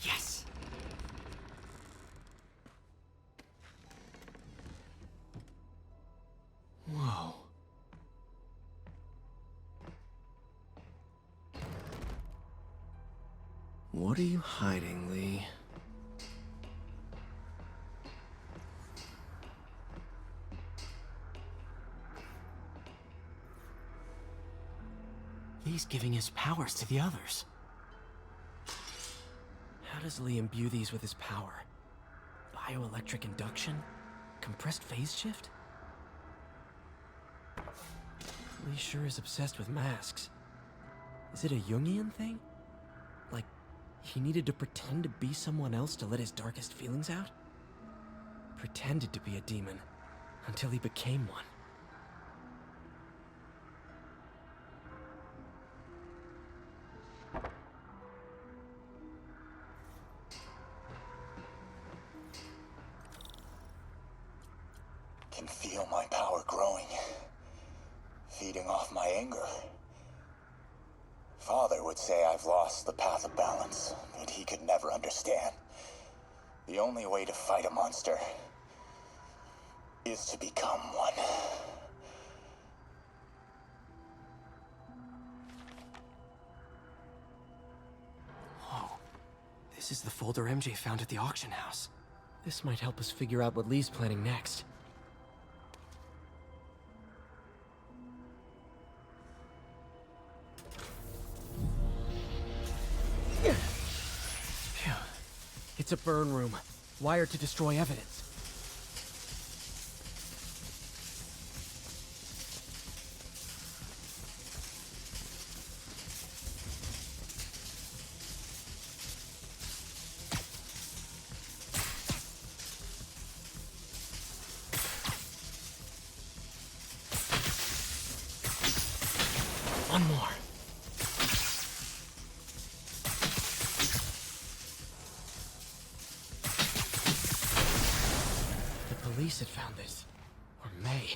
Yes! Whoa. What are you hiding, Lee? Lee's giving his powers to the others. How does Lee imbue these with his power? Bioelectric induction? Compressed phase shift? Lee sure is obsessed with masks. Is it a Jungian thing? Like, he needed to pretend to be someone else to let his darkest feelings out? Pretended to be a demon, until he became one. can feel my power growing, feeding off my anger. Father would say I've lost the path of balance, that he could never understand. The only way to fight a monster is to become one. Whoa. This is the folder MJ found at the auction house. This might help us figure out what Lee's planning next. Phew. It's a burn room, wired to destroy evidence. One more. The police had found this. Or May.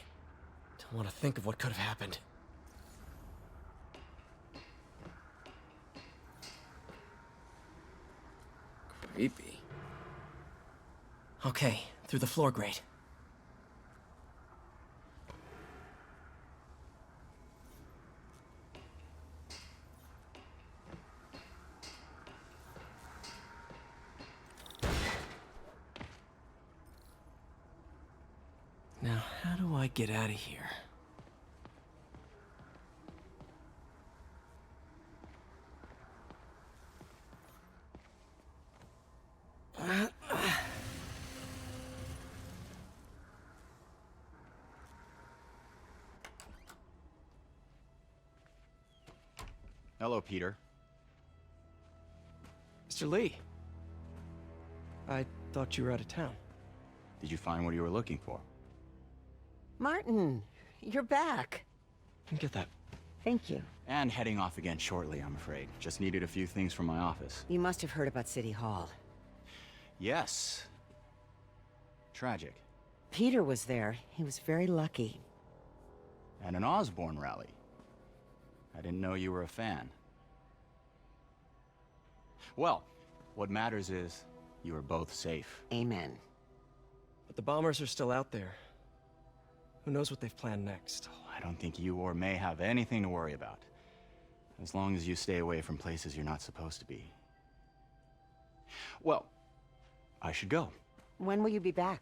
Don't want to think of what could have happened. Creepy. Okay, through the floor grate. Now, how do I get out of here? Hello, Peter. Mr. Lee. I thought you were out of town. Did you find what you were looking for? Martin, you're back. Get that. Thank you. And heading off again shortly, I'm afraid. Just needed a few things from my office. You must have heard about City Hall. Yes. Tragic. Peter was there. He was very lucky. At an Osborn rally. I didn't know you were a fan. Well, what matters is you are both safe. Amen. But the bombers are still out there. Who knows what they've planned next? I don't think you or May have anything to worry about. As long as you stay away from places you're not supposed to be. Well, I should go. When will you be back?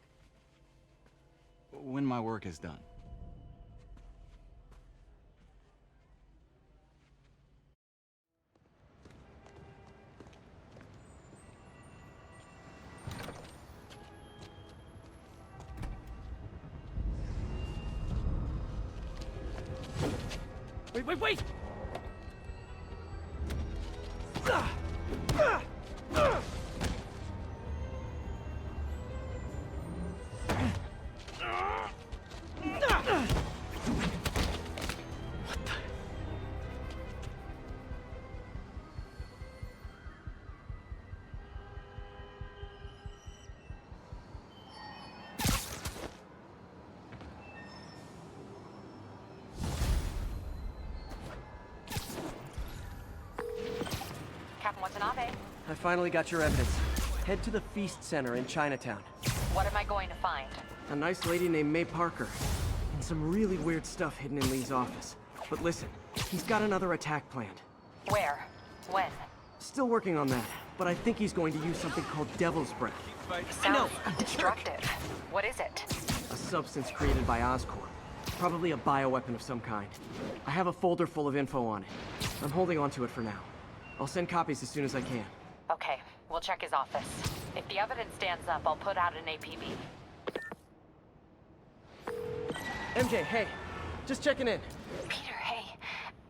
When my work is done. Wait! Captain Watanabe, I finally got your evidence. Head to the Feast Center in Chinatown. what am I going to find? A nice lady named May Parker. And some really weird stuff hidden in Lee's office. But listen, he's got another attack planned. Where? When? Still working on that, but I think he's going to use something called Devil's Breath. Sounds destructive. What is it? A substance created by Oscorp. Probably a bioweapon of some kind. I have a folder full of info on it. I'm holding on to it for now. I'll send copies as soon as I can. Okay, we'll check his office. If the evidence stands up, I'll put out an APB. MJ, hey. Just checking in. Peter, hey.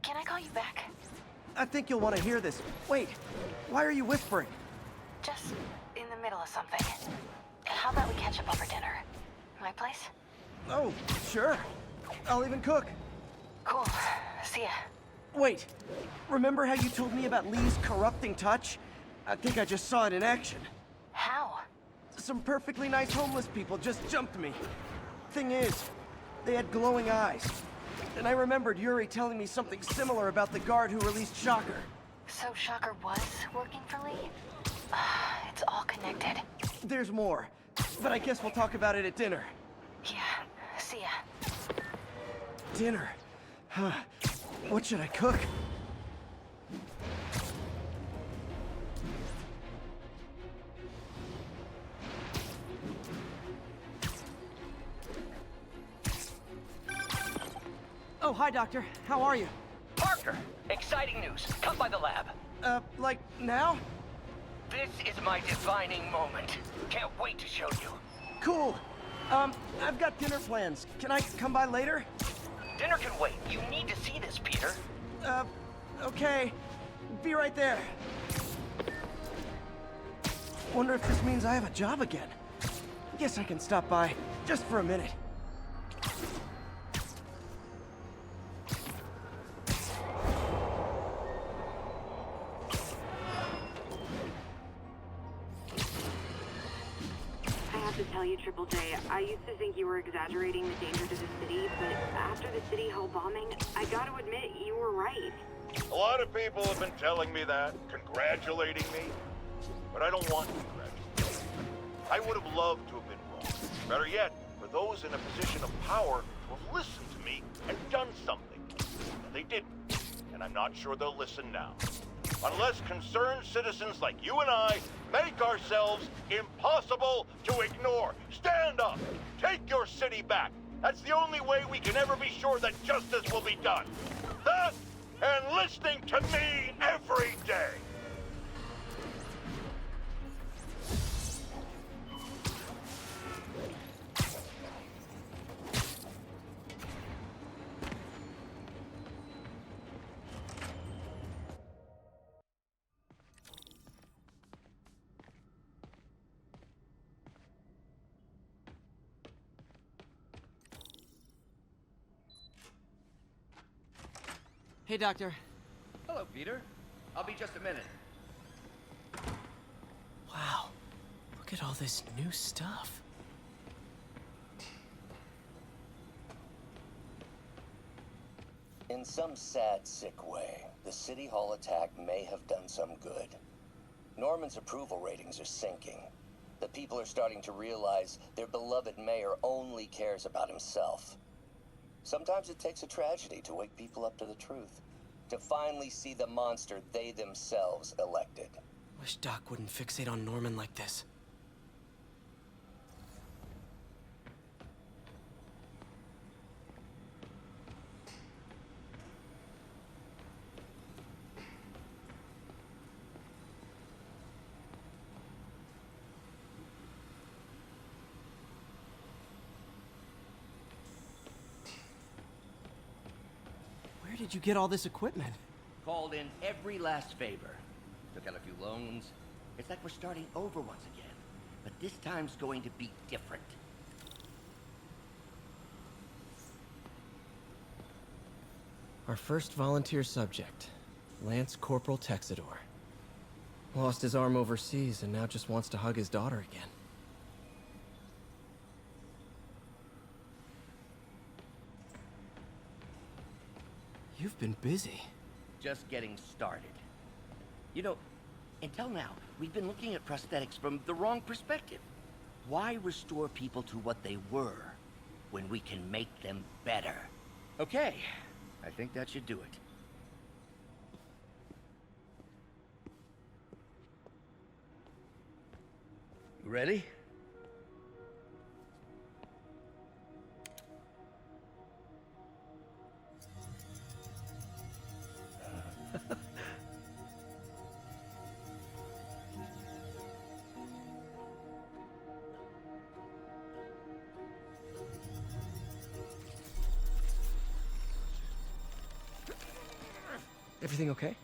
Can I call you back? I think you'll want to hear this. Wait, why are you whispering? Just in the middle of something. How about we catch up over dinner? My place? Oh, sure. I'll even cook. Cool. See ya. Wait, remember how you told me about Lee's corrupting touch? I think I just saw it in action. How? Some perfectly nice homeless people just jumped me. Thing is, they had glowing eyes. And I remembered Yuri telling me something similar about the guard who released Shocker. So Shocker was working for Lee? It's all connected. There's more, but I guess we'll talk about it at dinner. Yeah, see ya. Dinner? Huh. What should I cook? Oh, hi, Doctor. How are you? Parker, exciting news. Come by the lab. Like now? This is my defining moment. Can't wait to show you. Cool. I've got dinner plans. Can I come by later? Dinner can wait. You need to see this, Peter. Okay. Be right there. Wonder if this means I have a job again. Guess I can stop by, just for a minute. To tell you, Triple J, I used to think you were exaggerating the danger to the city, but after the City Hall bombing, I gotta admit, you were right. A lot of people have been telling me that, congratulating me, but I don't want to congratulate. I would have loved to have been wrong. Better yet, for those in a position of power to have listened to me and done something. And they didn't, and I'm not sure they'll listen now. Unless concerned citizens like you and I make ourselves impossible to ignore. Stand up! Take your city back! That's the only way we can ever be sure that justice will be done. That, and listening to me every day! Hey, Doctor. Hello, Peter. I'll be just a minute. Wow. Look at all this new stuff. In some sad, sick way, the City Hall attack may have done some good. Norman's approval ratings are sinking. The people are starting to realize their beloved mayor only cares about himself. Sometimes it takes a tragedy to wake people up to the truth, to finally see the monster they themselves elected. Wish Doc wouldn't fixate on Norman like this. Where did you get all this equipment? Called in every last favor. Took out a few loans. It's like we're starting over once again. But this time's going to be different. Our first volunteer subject, Lance Corporal Texador. Lost his arm overseas and now just wants to hug his daughter again. You've been busy. Just getting started. You know, until now, we've been looking at prosthetics from the wrong perspective. Why restore people to what they were when we can make them better? Okay, I think that should do it. Ready? Everything okay?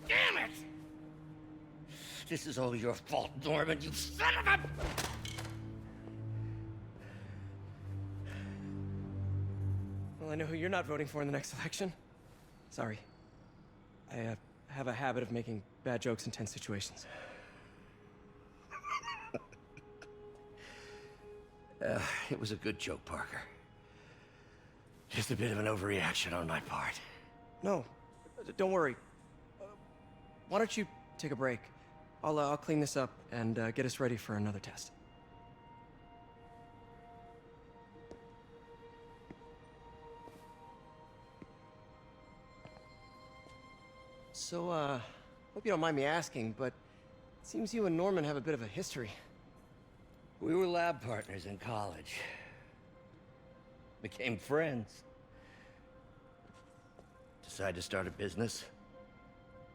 Damn it! This is all your fault, Norman, you son of a... Well, I know who you're not voting for in the next election. Sorry. I have a habit of making bad jokes in tense situations. It was a good joke, Parker. Just a bit of an overreaction on my part. No, don't worry. Why don't you take a break? I'll clean this up and get us ready for another test. So, hope you don't mind me asking, but it seems you and Norman have a bit of a history. We were lab partners in college. Became friends. Decided to start a business.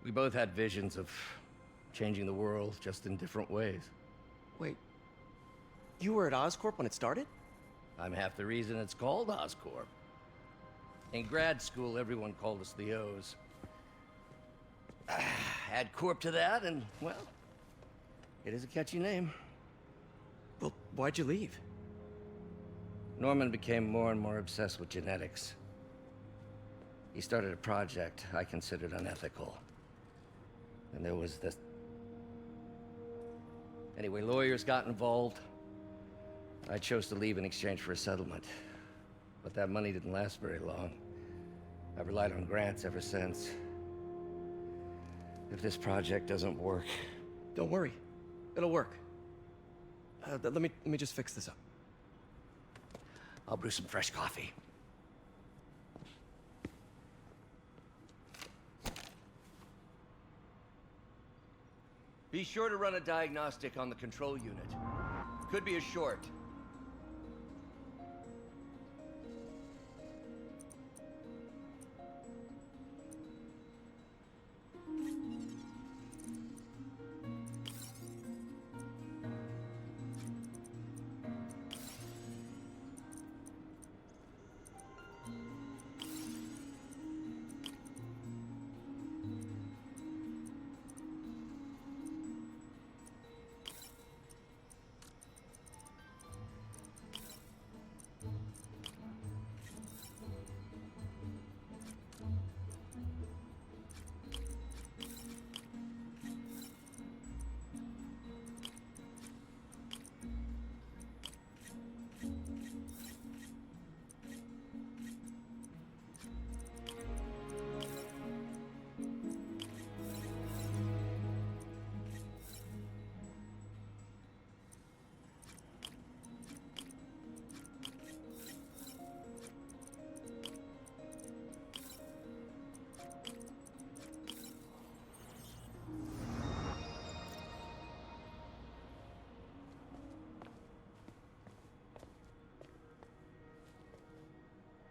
We both had visions of changing the world, just in different ways. Wait, you were at Oscorp when it started? I'm half the reason it's called Oscorp. In grad school, everyone called us the O's. Add Corp to that, and, well, it is a catchy name. Well, why'd you leave? Norman became more and more obsessed with genetics. He started a project I considered unethical. And there was this... Anyway, lawyers got involved. I chose to leave in exchange for a settlement. But that money didn't last very long. I've relied on grants ever since. If this project doesn't work... Don't worry. It'll work. Let me just fix this up. I'll brew some fresh coffee. Be sure to run a diagnostic on the control unit. Could be a short.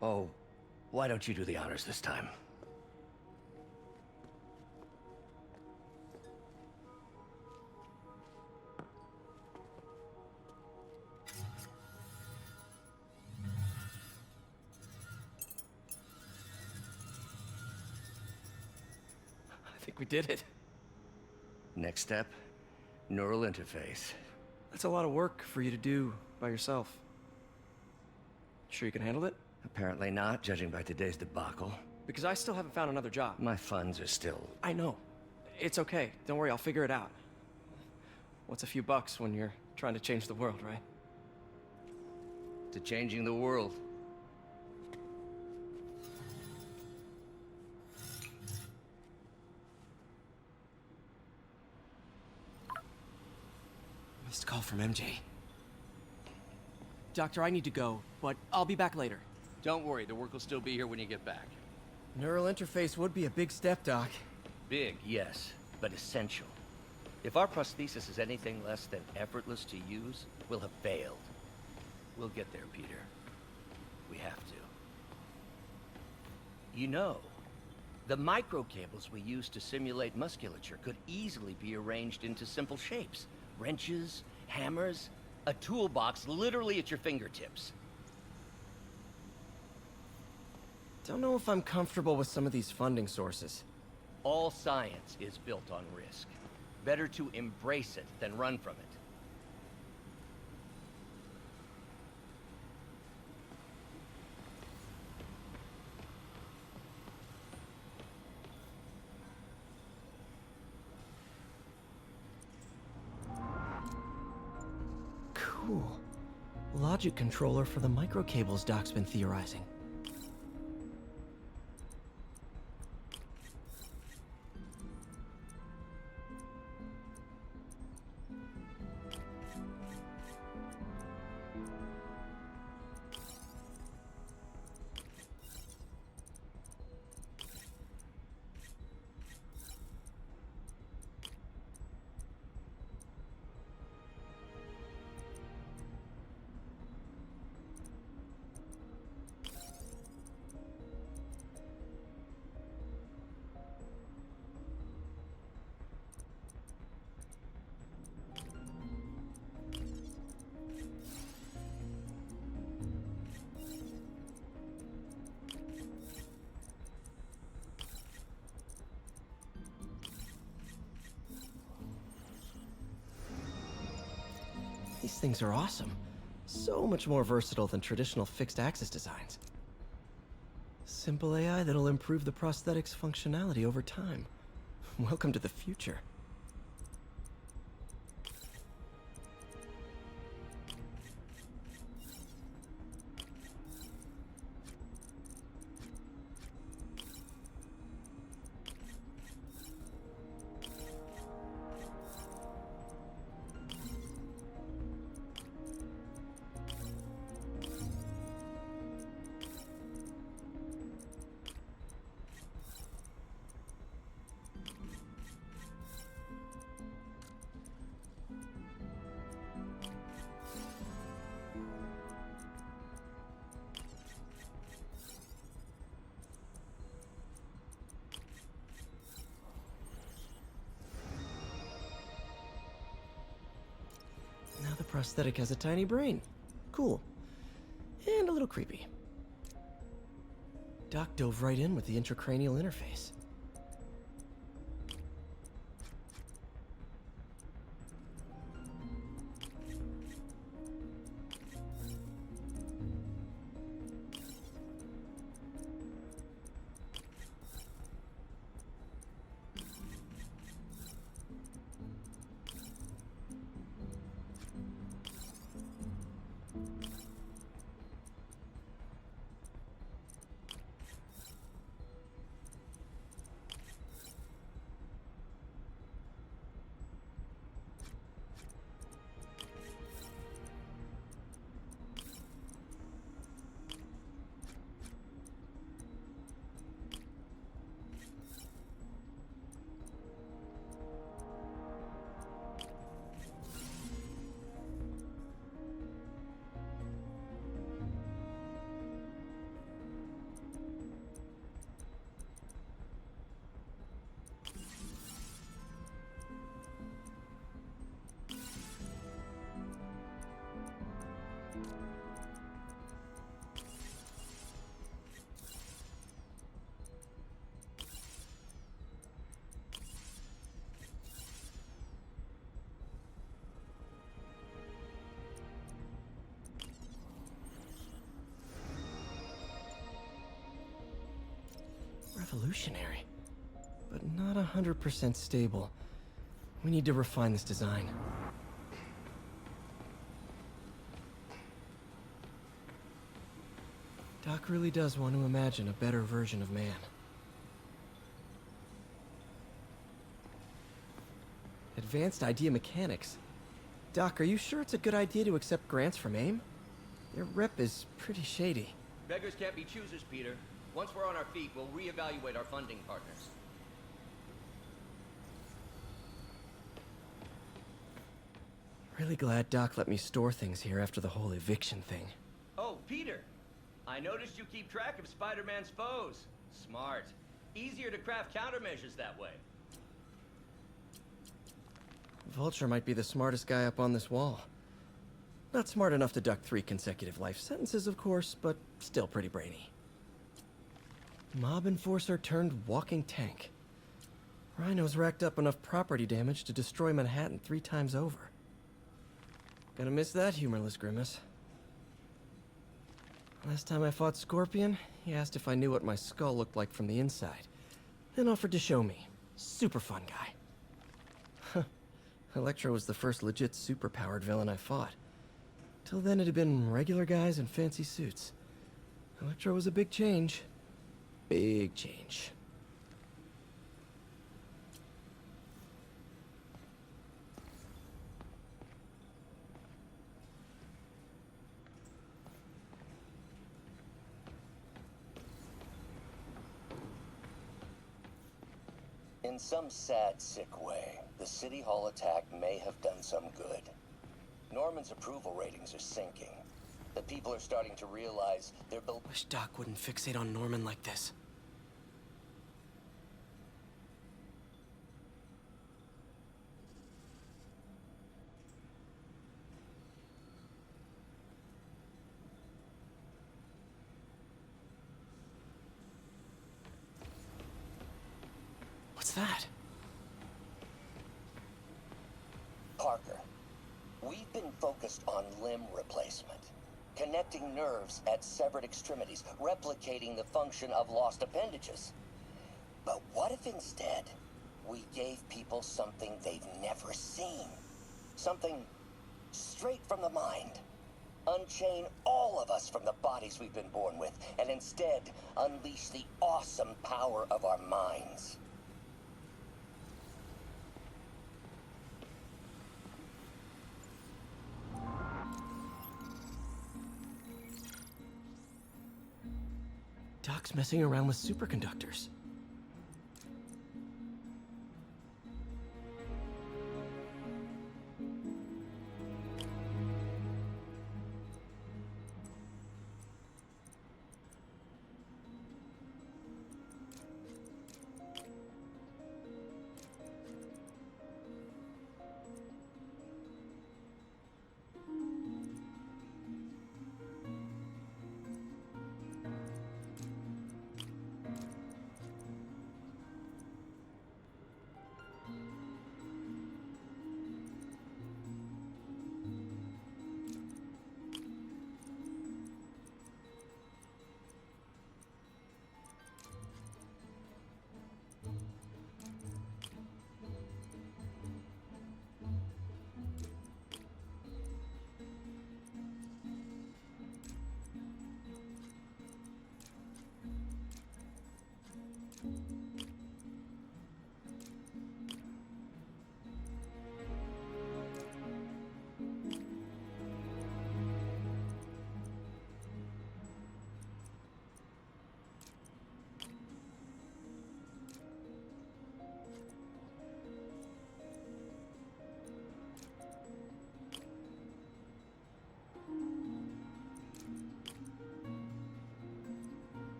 Oh, why don't you do the honors this time? I think we did it. Next step, neural interface. That's a lot of work for you to do by yourself. Sure you can handle it? Apparently not, judging by today's debacle. Because I still haven't found another job. My funds are still... I know. It's okay. Don't worry, I'll figure it out. What's a few bucks when you're trying to change the world, right? To changing the world. Missed call from MJ. Doctor, I need to go, but I'll be back later. Don't worry, the work will still be here when you get back. Neural interface would be a big step, Doc. Big, yes, but essential. If our prosthesis is anything less than effortless to use, we'll have failed. We'll get there, Peter. We have to. You know, the microcables we use to simulate musculature could easily be arranged into simple shapes. Wrenches, hammers, a toolbox literally at your fingertips. Don't know if I'm comfortable with some of these funding sources. All science is built on risk. Better to embrace it than run from it. Cool. logic controller for the microcables Doc's been theorizing. These things are awesome. So much more versatile than traditional fixed-axis designs. Simple AI that'll improve the prosthetic's functionality over time. Welcome to the future. Now the prosthetic has a tiny brain. Cool. And a little creepy. Doc dove right in with the intracranial interface. Revolutionary, but not 100% stable. We need to refine this design. Doc really does want to imagine a better version of man. Advanced idea mechanics. Doc, are you sure it's a good idea to accept grants from AIM? Their rep is pretty shady. Beggars can't be choosers, Peter. Once we're on our feet, we'll reevaluate our funding partners. Really glad Doc let me store things here after the whole eviction thing. Oh, Peter! I noticed you keep track of Spider-Man's foes. Smart. Easier to craft countermeasures that way. Vulture might be the smartest guy up on this wall. Not smart enough to duck 3 consecutive life sentences, of course, but still pretty brainy. Mob enforcer turned walking tank. Rhino's racked up enough property damage to destroy Manhattan 3 times over. Gonna miss that humorless grimace. Last time I fought Scorpion, he asked if I knew what my skull looked like from the inside, then offered to show me. Super fun guy. Electro was the first legit superpowered villain I fought. Till then, it had been regular guys in fancy suits. Electro was a big change. Big change. In some sad, sick way, the City Hall attack may have done some good. Norman's approval ratings are sinking. The people are starting to realize they're built. Wish Doc wouldn't fixate on Norman like this. What's that? Parker, we've been focused on limb replacement, connecting nerves at severed extremities, replicating the function of lost appendages. But what if instead we gave people something they've never seen? Something straight from the mind. Unchain all of us from the bodies we've been born with, and instead unleash the awesome power of our minds. Doc's messing around with superconductors.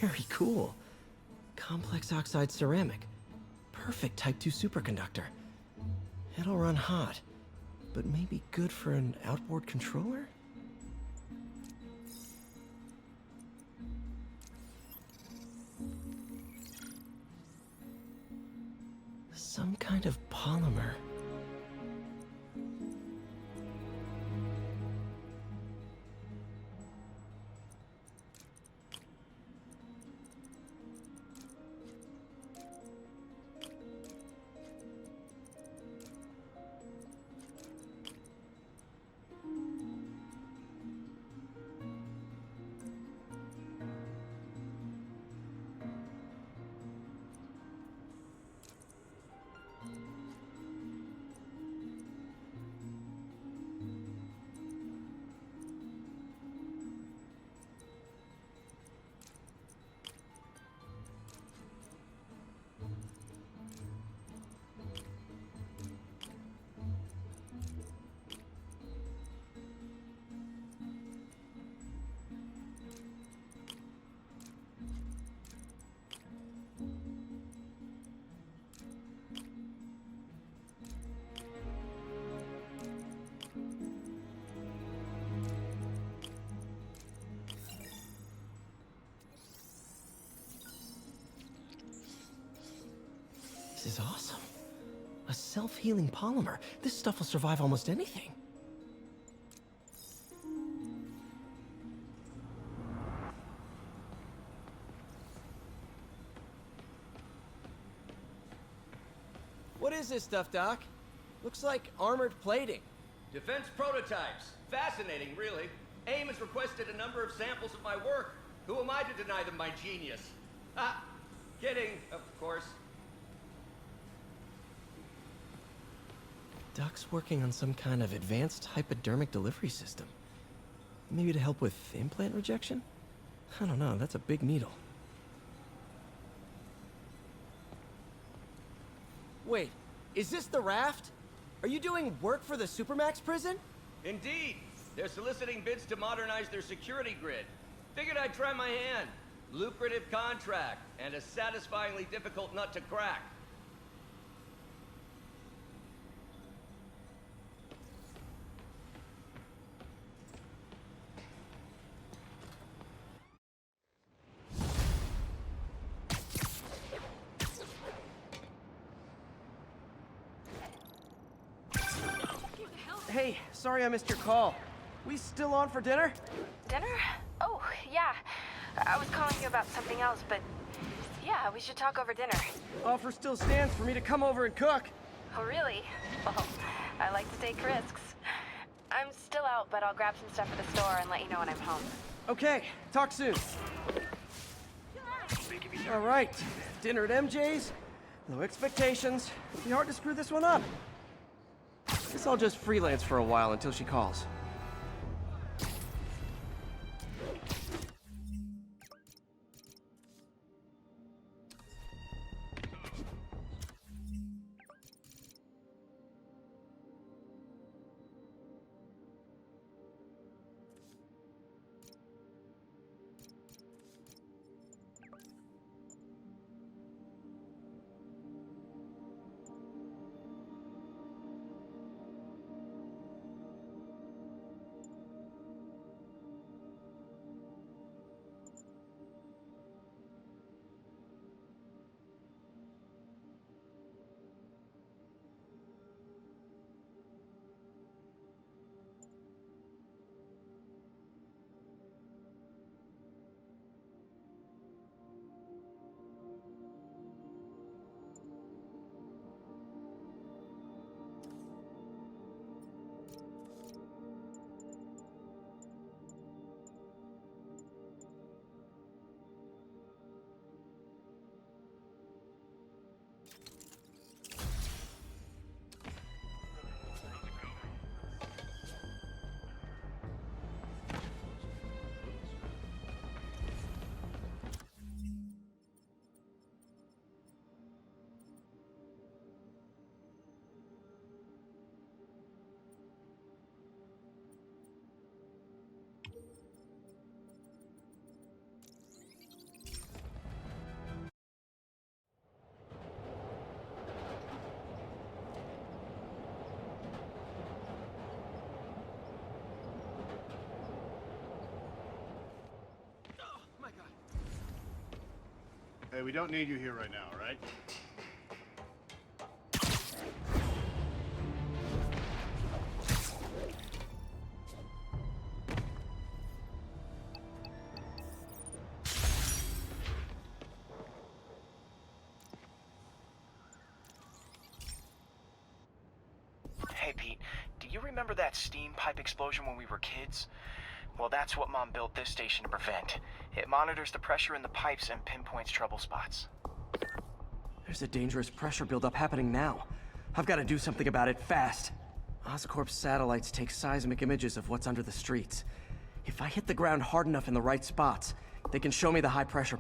Very cool. Complex oxide ceramic. Perfect Type 2 superconductor. It'll run hot, but maybe good for an outboard controller? Some kind of polymer. This is awesome. A A self-healing polymer. This stuff will survive almost anything. What is this stuff, Doc? Looks like armored plating. Defense prototypes. Fascinating, really. AIM has requested a number of samples of my work. Who am I to deny them my genius? Ah, kidding, of course. Doc's working on some kind of advanced hypodermic delivery system. Maybe to help with implant rejection? I don't know, that's a big needle. Wait, is this the raft? Are you doing work for the Supermax prison? Indeed. They're soliciting bids to modernize their security grid. Figured I'd try my hand. Lucrative contract, and a satisfyingly difficult nut to crack. Hey, sorry I missed your call. We still on for dinner? Dinner? Oh, yeah. I was calling you about something else, but yeah, we should talk over dinner. Offer still stands for me to come over and cook. Oh, really? Well, I like to take risks. I'm still out, but I'll grab some stuff at the store and let you know when I'm home. Okay, talk soon. All right, dinner at MJ's. Low expectations. It'll be hard to screw this one up. Guess I'll just freelance for a while until she calls. Hey, we don't need you here right now, all right? Hey, Pete, do you remember that steam pipe explosion when we were kids? Well, that's what Mom built this station to prevent. It monitors the pressure in the pipes and pinpoints trouble spots. There's a dangerous pressure buildup happening now. I've got to do something about it fast. Oscorp's satellites take seismic images of what's under the streets. If I hit the ground hard enough in the right spots, they can show me the high pressure